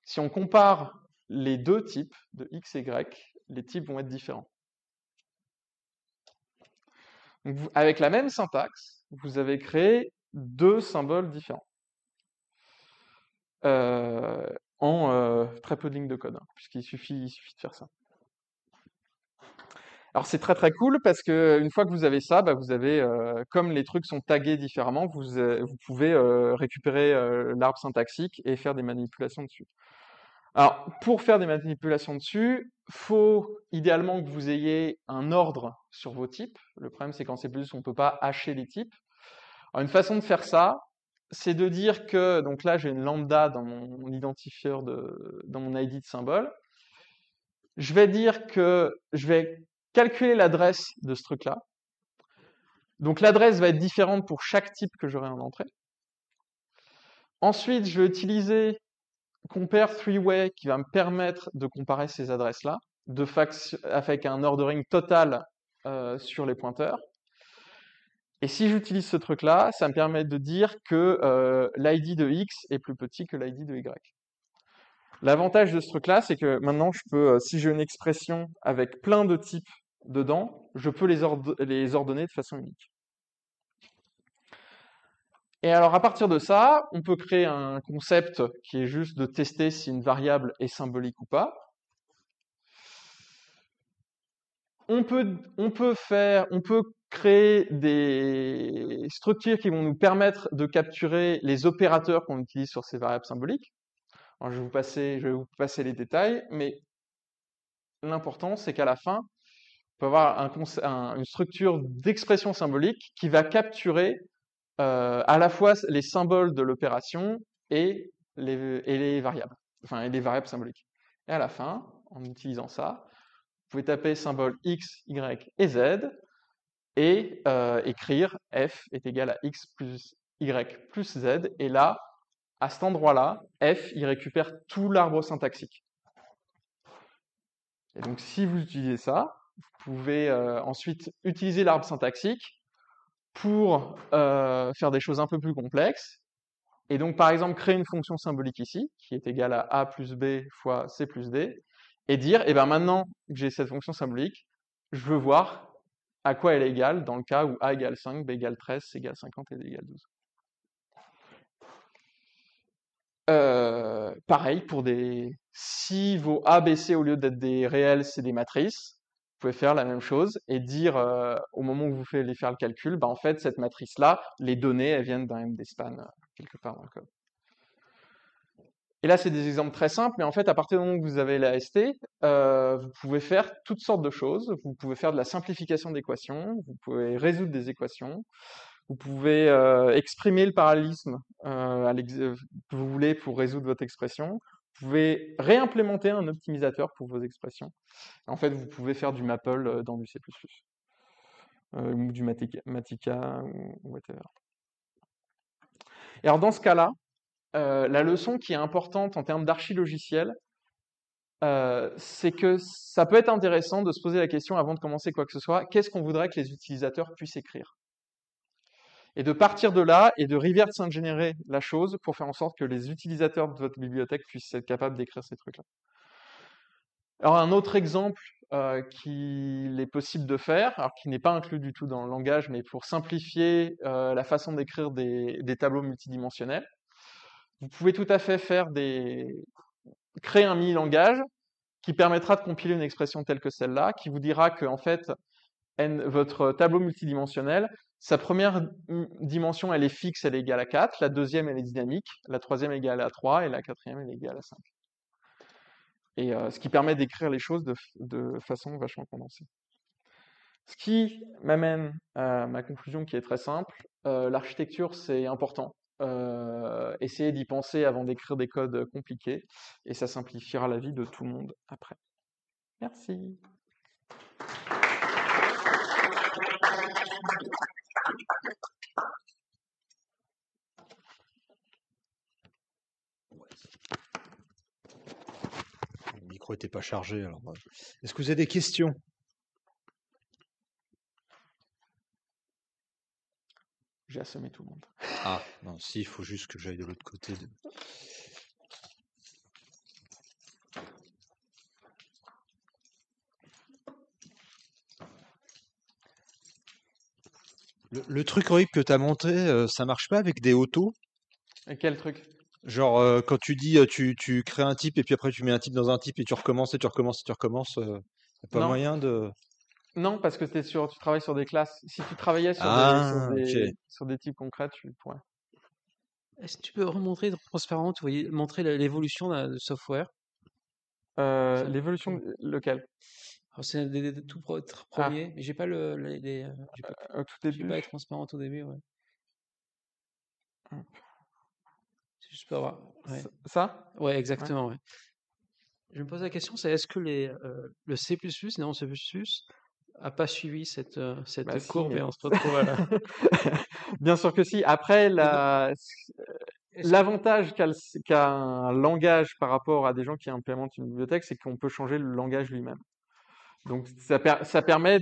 si on compare les deux types de X et Y, les types vont être différents. Donc avec la même syntaxe, vous avez créé deux symboles différents. En très peu de lignes de code, puisqu'il suffit de faire ça. Alors c'est très très cool parce que une fois que vous avez ça, bah, vous avez, comme les trucs sont tagués différemment, vous pouvez récupérer l'arbre syntaxique et faire des manipulations dessus. Alors pour faire des manipulations dessus, faut idéalement que vous ayez un ordre sur vos types. Le problème c'est qu'en C++ on peut pas hacher les types. Alors une façon de faire ça, c'est de dire que donc là j'ai une lambda dans mon identifieur dans mon ID de symbole. Je vais dire que je vais calculer l'adresse de ce truc-là. Donc l'adresse va être différente pour chaque type que j'aurai en entrée. Ensuite, je vais utiliser compare three-way qui va me permettre de comparer ces adresses-là avec un ordering total sur les pointeurs. Et si j'utilise ce truc-là, ça me permet de dire que l'ID de X est plus petit que l'ID de Y. L'avantage de ce truc-là, c'est que maintenant, je peux, si j'ai une expression avec plein de types dedans, je peux les ordonner de façon unique. Et alors, à partir de ça, on peut créer un concept qui est juste de tester si une variable est symbolique ou pas. On peut créer des structures qui vont nous permettre de capturer les opérateurs qu'on utilise sur ces variables symboliques. Alors, je vais vous passer les détails, mais l'important, c'est qu'à la fin, on peut avoir une structure d'expression symbolique qui va capturer à la fois les symboles de l'opération et les variables, enfin et les variables symboliques. Et à la fin, en utilisant ça, vous pouvez taper symbole X, Y et Z et écrire F est égal à X plus Y plus Z. Et là, à cet endroit-là, F, il récupère tout l'arbre syntaxique. Et donc, si vous utilisez ça, vous pouvez ensuite utiliser l'arbre syntaxique pour faire des choses un peu plus complexes. Et donc, par exemple, créer une fonction symbolique ici, qui est égale à A plus B fois C plus D, et dire, eh ben maintenant que j'ai cette fonction symbolique, je veux voir à quoi elle est égale dans le cas où A égale 5, B égale 13, C égale 50 et D égale 12. Pareil, si vos A, B, C, au lieu d'être des réels, c'est des matrices, vous pouvez faire la même chose et dire, au moment où vous allez faire le calcul, bah, en fait, cette matrice-là, les données, elles viennent d'un MD-span quelque part dans le code. Et là, c'est des exemples très simples, mais en fait, à partir du moment où vous avez la ST, vous pouvez faire toutes sortes de choses. Vous pouvez faire de la simplification d'équations, vous pouvez résoudre des équations, vous pouvez exprimer le parallélisme que vous voulez pour résoudre votre expression. Vous pouvez réimplémenter un optimisateur pour vos expressions. En fait, vous pouvez faire du Maple dans du C++, ou du Matica, ou whatever. Et alors, dans ce cas-là, la leçon qui est importante en termes d'archi-logiciel, c'est que ça peut être intéressant de se poser la question avant de commencer quoi que ce soit, qu'est-ce qu'on voudrait que les utilisateurs puissent écrire? Et de partir de là et de reverse engineer la chose pour faire en sorte que les utilisateurs de votre bibliothèque puissent être capables d'écrire ces trucs-là. Alors un autre exemple qu'il est possible de faire, alors qui n'est pas inclus du tout dans le langage, mais pour simplifier la façon d'écrire des tableaux multidimensionnels, vous pouvez tout à fait créer un mini-langage qui permettra de compiler une expression telle que celle-là, qui vous dira que en fait, votre tableau multidimensionnel, sa première dimension, elle est fixe, elle est égale à 4, la deuxième, elle est dynamique, la troisième est égale à 3, et la quatrième, elle est égale à 5. Et ce qui permet d'écrire les choses de façon vachement condensée. Ce qui m'amène à ma conclusion qui est très simple, l'architecture, c'est important. Essayez d'y penser avant d'écrire des codes compliqués, et ça simplifiera la vie de tout le monde après. Merci. Le micro n'était pas chargé. Alors, est-ce que vous avez des questions? J'ai assommé tout le monde. Ah, non, si, il faut juste que j'aille de l'autre côté. Le truc horrible que tu as montré, ça marche pas avec des autos? Et quel truc? Genre, quand tu dis tu crées un type et puis après tu mets un type dans un type et tu recommences et tu recommences et tu recommences, y a pas Non. moyen de. Non, parce que tu travailles sur des classes. Si tu travaillais Ah, ok. sur des types concrets, tu pourrais. Est-ce que tu peux remontrer transparent, vous voyez, montrer l'évolution du software? Ça, L'évolution, lequel? alors c'est des tout Ah, premiers, mais j'ai pas au tout j'ai pas début. être transparent au début, ouais. C'est juste pour voir. Ouais, Ça? ouais, Ouais. exactement, ouais. Je me pose la question, c'est est-ce que le C++, non, C++, a pas suivi Bah cette si, courbe et mais on se retrouve à la. bien sûr que si. Après, Mais non, est-ce que. l'avantage qu'a un langage par rapport à des gens qui implémentent une bibliothèque, c'est qu'on peut changer le langage lui-même. Donc ça permet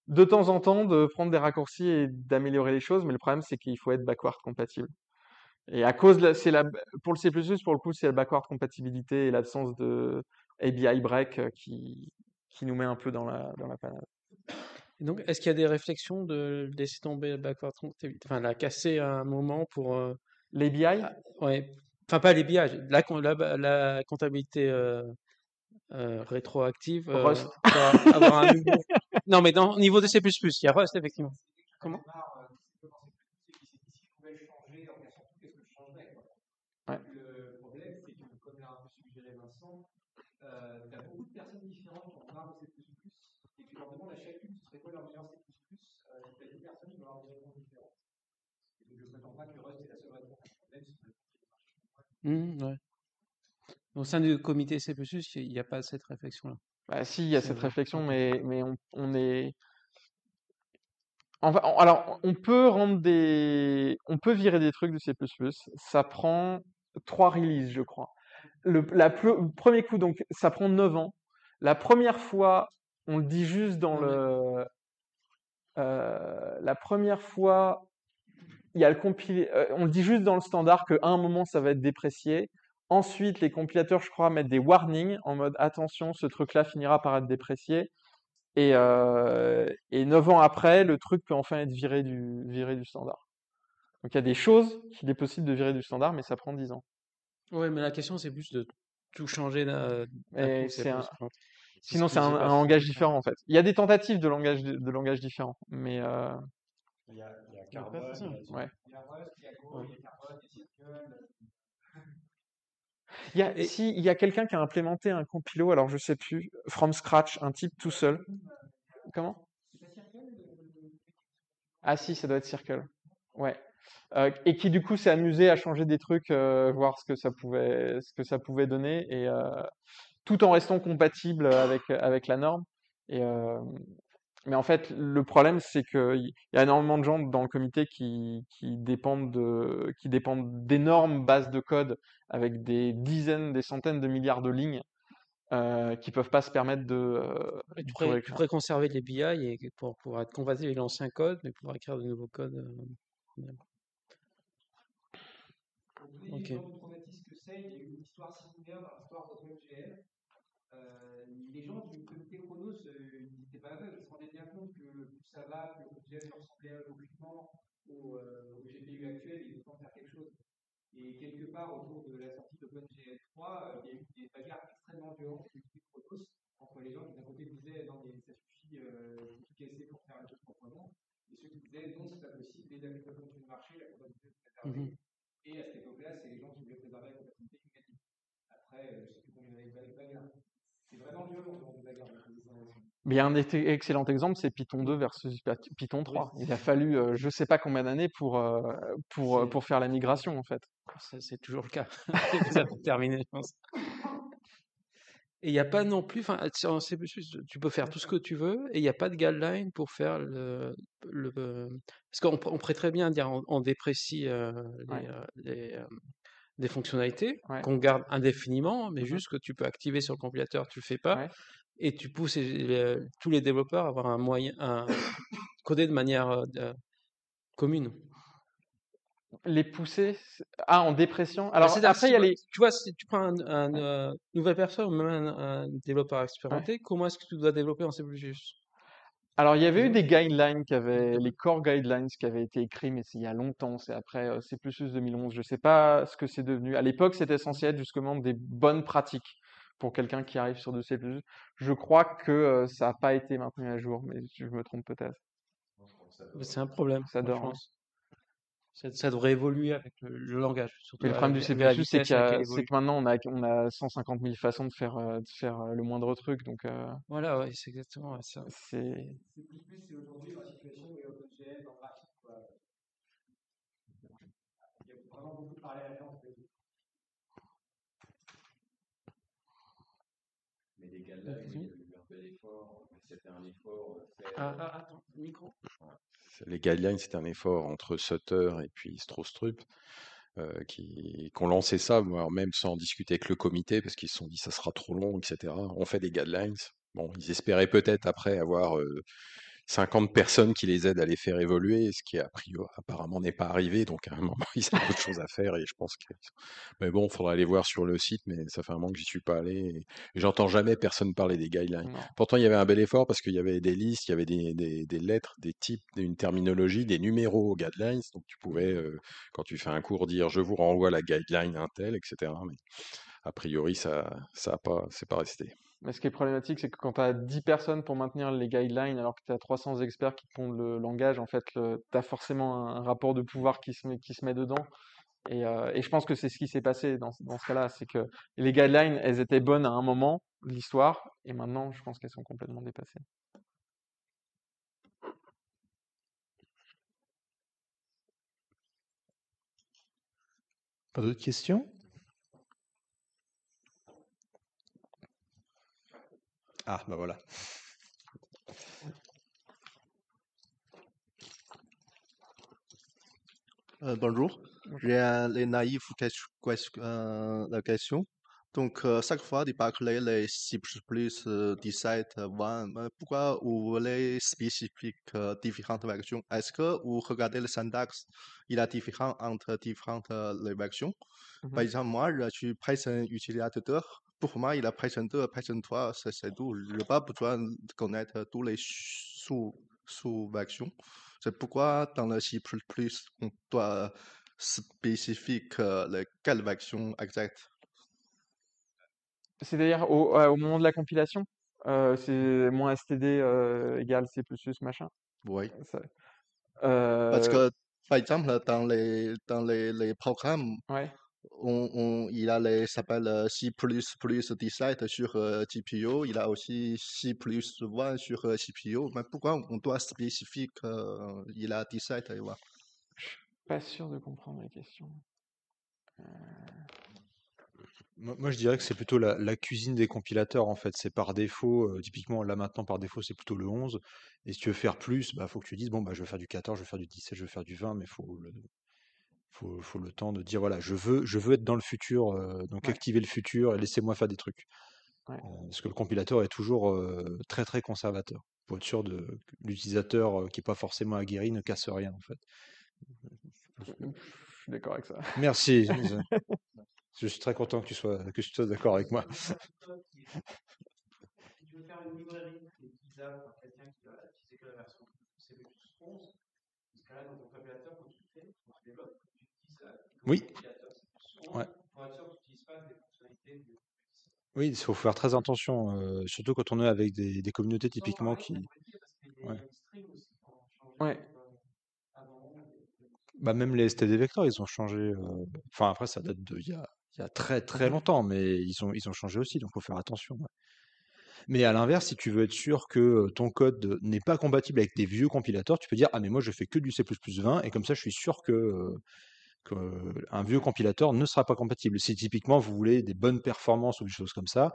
de temps en temps de prendre des raccourcis et d'améliorer les choses, mais le problème c'est qu'il faut être backward compatible. Et à cause de pour le C++, pour le coup, c'est la backward compatibilité et l'absence de ABI break qui nous met un peu dans la panade. Donc, est-ce qu'il y a des réflexions de laisser tomber le backward compatibility, enfin, la casser à un moment pour. L'ABI, Ouais, enfin, pas les biages, la comptabilité rétroactive Rust. pour avoir un nouveau. Non, mais au niveau de C++, il y a Rust, effectivement. Comment? Changer en cachant tout, qu'est-ce que je changerais, quoi. Ouais. Le problème, c'est que, comme l'a un peu suggéré Vincent, tu as beaucoup de personnes différentes qui en parlent de C++, et tu leur demandes à chacune ce serait quoi leur meilleur C++, tu as 10 personnes qui vont avoir des réponses différentes. Et donc je ne prétends pas que Rust est la seule réponse à ce problème, c'est une réponse qui marche. Ouais. Au sein du comité C++, il n'y a pas cette réflexion-là. Bah, si, il y a cette réflexion, Ok. mais on est. Alors, on peut virer des trucs de C++. Ça prend 3 releases, je crois. Le premier coup, donc, ça prend 9 ans. La première fois, on le dit juste dans Non, mais la première fois, il y a le compilé, on le dit juste dans le standard qu'à un moment, ça va être déprécié. Ensuite, les compilateurs, je crois, mettent des warnings en mode attention, ce truc-là finira par être déprécié. Et 9 ans après, le truc peut enfin être viré du standard. Donc il y a des choses qu'il est possible de virer du standard, mais ça prend 10 ans. ouais, mais la question, c'est plus de tout changer d'un Et coup. C'est ce sinon que c'est j'ai un pas fait. langage différent en fait. Il y a des tentatives de langage différents, mais Il y a Il y a Carbone, pas ça. ouais. Il y a Rust, il y a Go, il y a Carbone, il y a Circle. Et Il y a quelqu'un qui a implémenté un compilo, alors je sais plus, from scratch, un type tout seul. Comment? Ah si, ça doit être Circle. Ouais. Et qui du coup s'est amusé à changer des trucs, voir ce que ça pouvait donner, et tout en restant compatible avec la norme. Et mais en fait, le problème, c'est qu'il y a énormément de gens dans le comité qui dépendent d'énormes bases de code avec des dizaines, des centaines de milliards de lignes, qui peuvent pas se permettre tu tout pourrais, tu réécrire. pourrais conserver les BI pour être compatible avec l'ancien code, mais pouvoir écrire de nouveaux codes. Pour donner Ok. l'exemple de traumatisme que c'est, il y a eu une histoire similaire dans l'histoire d'OpenGL. Les gens du comité Chronos, ils n'étaient pas aveugles, ils se rendaient bien compte que plus ça va, plus OpenGL ressemblait logiquement au GPU actuel et il faut faire quelque chose. Et quelque part, autour de la sortie d'OpenGL 3, il y a eu des bagarres extrêmement violentes du comité Chronos entre les gens qui d'un côté disaient non, mais ça suffit, il faut tout casser pour faire le truc proprement, et ceux qui disaient non, c'est pas possible, les applications continuent de marcher, la compatibilité est préservée. Et à cette époque-là, c'est les gens qui voulaient préserver la compatibilité qui gagnent. Après, je ne sais plus combien il y avait de bagarres. C'est vraiment violent ce genre de bagarre. Mais il y a un excellent exemple, c'est Python 2 versus Python 3. Il a fallu je sais pas combien d'années pour faire la migration en fait. C'est toujours le cas. Ça peut terminer, je pense. Et il n'y a pas non plus, enfin, en C++, tu peux faire tout ce que tu veux, et il n'y a pas de guideline pour faire parce qu'on pourrait très bien dire on déprécie Ouais, des fonctionnalités ouais, qu'on garde indéfiniment, mais mhm, juste que tu peux activer sur le compilateur, tu le fais pas, ouais. et tu pousses tous les développeurs à avoir un moyen, coder de manière commune. Les pousser, en dépression. Bah, Alors c'est-à-dire, après, il y a les. tu vois, si tu prends Ouais, nouvelle personne ou même un développeur ouais. expérimenté, comment est-ce que tu dois développer en C++? Alors il y avait eu Disons. des guidelines les core guidelines qui avaient été écrits, mais c'est il y a longtemps, c'est après C++ 2011. Je sais pas ce que c'est devenu. À l'époque, c'était censé être justement des bonnes pratiques pour quelqu'un qui arrive sur du C++. Je crois que ça n'a pas été maintenu à jour, mais je me trompe peut-être. Non, je crois que ça devrait. C'est un problème, Ça moi, je dort, hein. pense. Ça devrait évoluer avec le langage, surtout Mais le problème du C++, avec la c'est vitesse à laquelle il c'est évolue. que maintenant on a 150 000 façons de faire le moindre truc, donc Voilà, ouais, c'est exactement ouais, ça. c'est C'est aujourd'hui la situation où OpenGL en pratique, quoi. Il y a vraiment beaucoup de parallèles entre les deux. Mais les guidelines, il y a eu un bel effort, mais c'était un effort fait. Attends, micro. Les guidelines, c'était un effort entre Sutter et puis Strostrup qu'on lancé ça, voire même sans discuter avec le comité, parce qu'ils se sont dit ça sera trop long, etc. On fait des guidelines. Bon, ils espéraient peut-être après avoir 50 personnes qui les aident à les faire évoluer, ce qui a priori apparemment n'est pas arrivé. Donc à un moment, ils avaient d'autres choses à faire et je pense que. Mais bon, il faudra aller voir sur le site, mais ça fait un moment que j'y suis pas allé. Et j'entends jamais personne parler des guidelines. non. Pourtant, il y avait un bel effort parce qu'il y avait des listes, il y avait des lettres, des types, une terminologie, des numéros aux guidelines. Donc tu pouvais, quand tu fais un cours, dire je vous renvoie la guideline Intel, etc. Mais a priori, c'est pas resté. Mais ce qui est problématique, c'est que quand tu as 10 personnes pour maintenir les guidelines, alors que tu as 300 experts qui pondent le langage, en fait, tu as forcément un rapport de pouvoir qui se met dedans. Et je pense que c'est ce qui s'est passé dans ce cas-là, c'est que les guidelines, elles étaient bonnes à un moment de l'histoire, et maintenant, je pense qu'elles sont complètement dépassées. Pas d'autres questions? Ah, bah voilà. Bonjour, j'ai les naïfs la question. Donc, chaque fois, de bâcler les C++ 17, 20, pourquoi vous voulez spécifique différentes versions? Est-ce que vous regardez le syntaxe, il est différent entre différentes les versions? Par exemple, moi, je suis Python utilisateur. Pour moi, il a Python 2, Python 3, c'est tout. Je n'ai pas besoin de connaître tous les sous-versions. C'est pourquoi dans le C++, on doit spécifier quelle version exacte. C'est-à-dire au moment de la compilation, c'est moins std égale C++ machin. Oui. Ça- Parce euh, que, par exemple, les programmes, ouais. il a les s'appelle C++17 sur GPU, il a aussi C+1 sur CPU. Mais pourquoi on doit spécifier qu'il a 17 et voilà. Je suis pas sûr de comprendre la question. Moi, je dirais que c'est plutôt la cuisine des compilateurs, en fait. C'est par défaut, typiquement, là maintenant, par défaut, c'est plutôt le 11. Et si tu veux faire plus, bah, faut que tu dises, bon, bah, je veux faire du 14, je veux faire du 17, je veux faire du 20, mais faut le temps de dire, voilà, je veux être dans le futur, donc Ouais, activer le futur et laissez-moi faire des trucs. ouais. Parce que le compilateur est toujours très très conservateur, pour être sûr que l'utilisateur qui n'est pas forcément aguerri ne casse rien, en fait. Je suis d'accord avec ça. Merci. Je suis très content que tu sois d'accord avec moi. Si tu veux faire une librairie qui est utilisable par quelqu'un qui va utiliser que la version C++ 11, dans ce cas-là, dans ton compilateur, quand tu le fais, quand tu développes, tu utilises Oui. le compilateur C++ 11 Ouais. pour être sûr que tu n'utilises pas des fonctionnalités du 17. Oui, il faut faire très attention, surtout quand on est avec des communautés typiquement qui. Ouais. Ouais. Bah, même les STD vecteurs, ils ont changé. Enfin, après, ça date il y a très très longtemps, mais ils ont changé aussi, donc faut faire attention. Ouais. Mais à l'inverse, si tu veux être sûr que ton code n'est pas compatible avec des vieux compilateurs, tu peux dire, ah mais moi je fais que du C++20 et comme ça je suis sûr que un vieux compilateur ne sera pas compatible. Si typiquement vous voulez des bonnes performances ou des choses comme ça,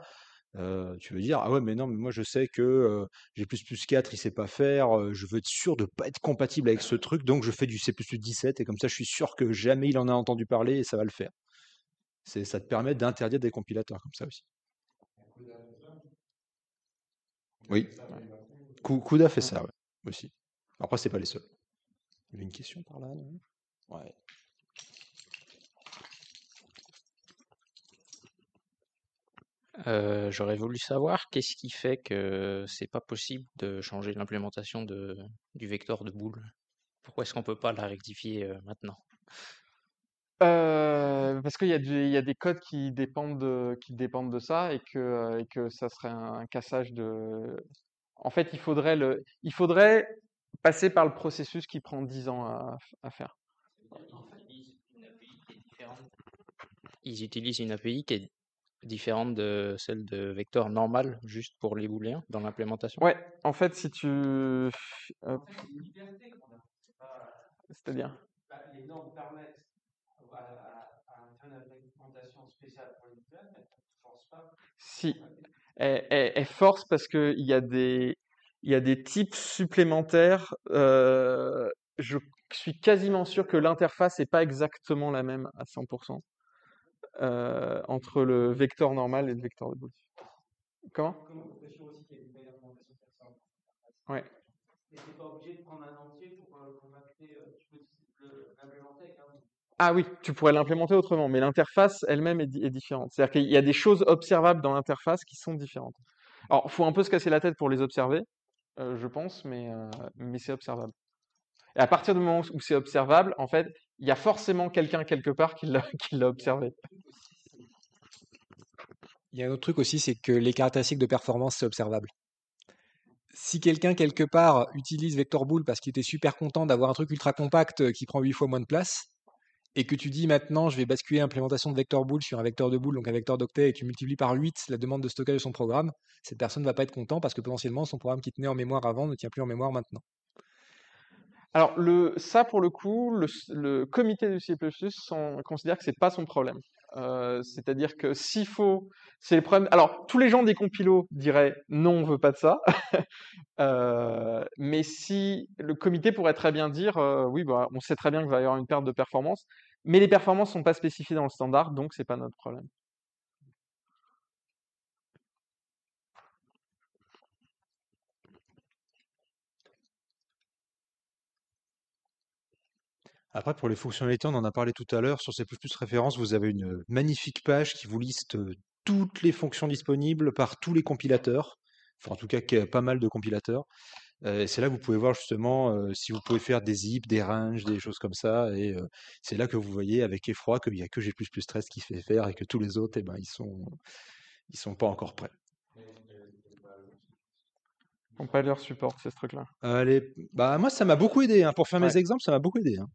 tu veux dire, ah ouais mais non, mais moi je sais que G++4 il sait pas faire, je veux être sûr de pas être compatible avec ce truc, donc je fais du C++17 et comme ça je suis sûr que jamais il en a entendu parler et ça va le faire. Ça te permet d'interdire des compilateurs comme ça aussi. Oui. CUDA fait ça, ouais, aussi. Après, c'est pas les seuls. Il y avait une question par là, non? Ouais. J'aurais voulu savoir qu'est-ce qui fait que c'est pas possible de changer l'implémentation du vecteur de boule. Pourquoi est-ce qu'on peut pas la rectifier maintenant? Parce il y a des codes qui dépendent de ça et que ça serait un cassage de. En fait, il faudrait passer par le processus qui prend 10 ans à faire. Ils utilisent une API qui est différente de celle de Vector normal, juste pour les booléens dans l'implémentation. Ouais, en fait, si tu. En Hop, fait, c'est une liberté qu'on a. C'est pas, c'est-à-dire. les normes permettent à une implémentation spéciale pour les booléens, mais elles ne forcent pas. Si. Elle force parce que il y a des types supplémentaires. Je suis quasiment sûr que l'interface n'est pas exactement la même à 100% entre le vecteur normal et le vecteur de Boolean. Comment? Comme on peut sûr aussi qu'il y a une belle implémentation performante. Ouais. Mais tu n'es pas obligé de prendre un entier pour convertir. Tu peux l'implémenter avec un. Ah oui, tu pourrais l'implémenter autrement, mais l'interface elle-même est différente. C'est-à-dire qu'il y a des choses observables dans l'interface qui sont différentes. Alors, faut un peu se casser la tête pour les observer, je pense, mais c'est observable. Et à partir du moment où c'est observable, en fait, il y a forcément quelqu'un quelque part qui l'a qui l'a observé. Il y a un autre truc aussi, c'est que les caractéristiques de performance, c'est observable. Si quelqu'un, quelque part, utilise Vector Bool parce qu'il était super content d'avoir un truc ultra compact qui prend 8 fois moins de place, et que tu dis maintenant, je vais basculer l'implémentation de Vector Bool sur un vecteur de boule, donc un vecteur d'octet, et tu multiplies par 8 la demande de stockage de son programme, cette personne ne va pas être content parce que potentiellement, son programme qui tenait en mémoire avant ne tient plus en mémoire maintenant. Alors, ça, pour le coup, le comité du C++ considère que c'est pas son problème. C'est-à-dire que s'il faut, c'est le problème. Alors, tous les gens des compilos diraient non, on veut pas de ça. Mais si le comité pourrait très bien dire oui, bah, on sait très bien qu'il va y avoir une perte de performance, mais les performances sont pas spécifiées dans le standard, donc c'est pas notre problème. Après, pour les fonctionnalités, on en a parlé tout à l'heure. Sur C++ référence, vous avez une magnifique page qui vous liste toutes les fonctions disponibles par tous les compilateurs. Enfin, en tout cas, pas mal de compilateurs. Et c'est là que vous pouvez voir justement si vous pouvez faire des zips, des ranges, des choses comme ça. Et c'est là que vous voyez avec effroi qu'il n'y a que G++ 13 qui fait faire et que tous les autres, eh ben, ils sont pas encore prêts. Compiler support, c'est ce truc-là. Allez, bah moi ça m'a beaucoup aidé. Hein. Pour faire mes Ouais, exemples, ça m'a beaucoup aidé. Hein.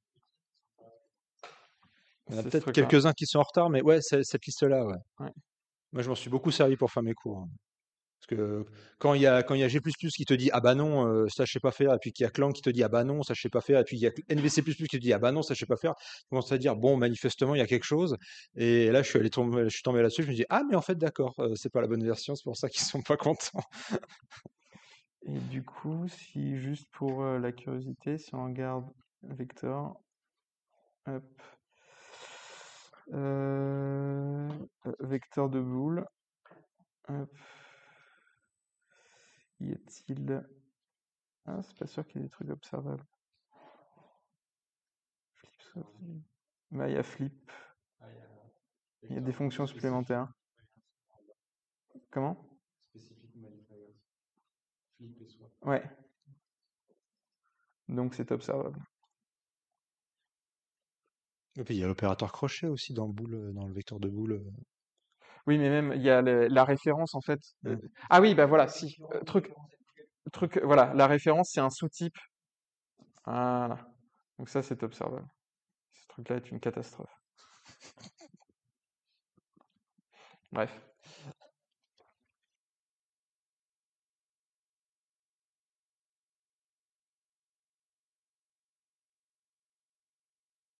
Il y en a c'est ce peut-être truc-là. quelques-uns qui sont en retard, mais ouais, cette liste-là, ouais. Ouais. Moi, je m'en suis beaucoup servi pour faire mes cours. Hein. Parce que quand il y a G++ qui te dit ah bah non, ça je sais pas faire, et puis qu'il y a Clang qui te dit ah bah non, ça je sais pas faire, et puis il y a NVC++ qui te dit ah bah non, ça je sais pas faire, tu commences à dire bon, manifestement il y a quelque chose. Et là je suis tombé là-dessus, je me dis ah mais en fait d'accord, c'est pas la bonne version, c'est pour ça qu'ils sont pas contents. Et du coup, si juste pour la curiosité, si on regarde Vector, hop, vecteur de boule, hop, y a-t-il... Ah, c'est pas sûr qu'il y ait des trucs observables. Flip sauvegarde. Bah, il y a flip. Il y a des fonctions supplémentaires. Comment? Ouais. Donc c'est observable. Et puis il y a l'opérateur crochet aussi dans le vecteur de boule. Oui, mais même il y a la référence en fait. Ouais. Ah oui, bah voilà, si. Voilà, la référence c'est un sous-type. Voilà. Donc ça c'est observable. Ce truc-là est une catastrophe. Bref.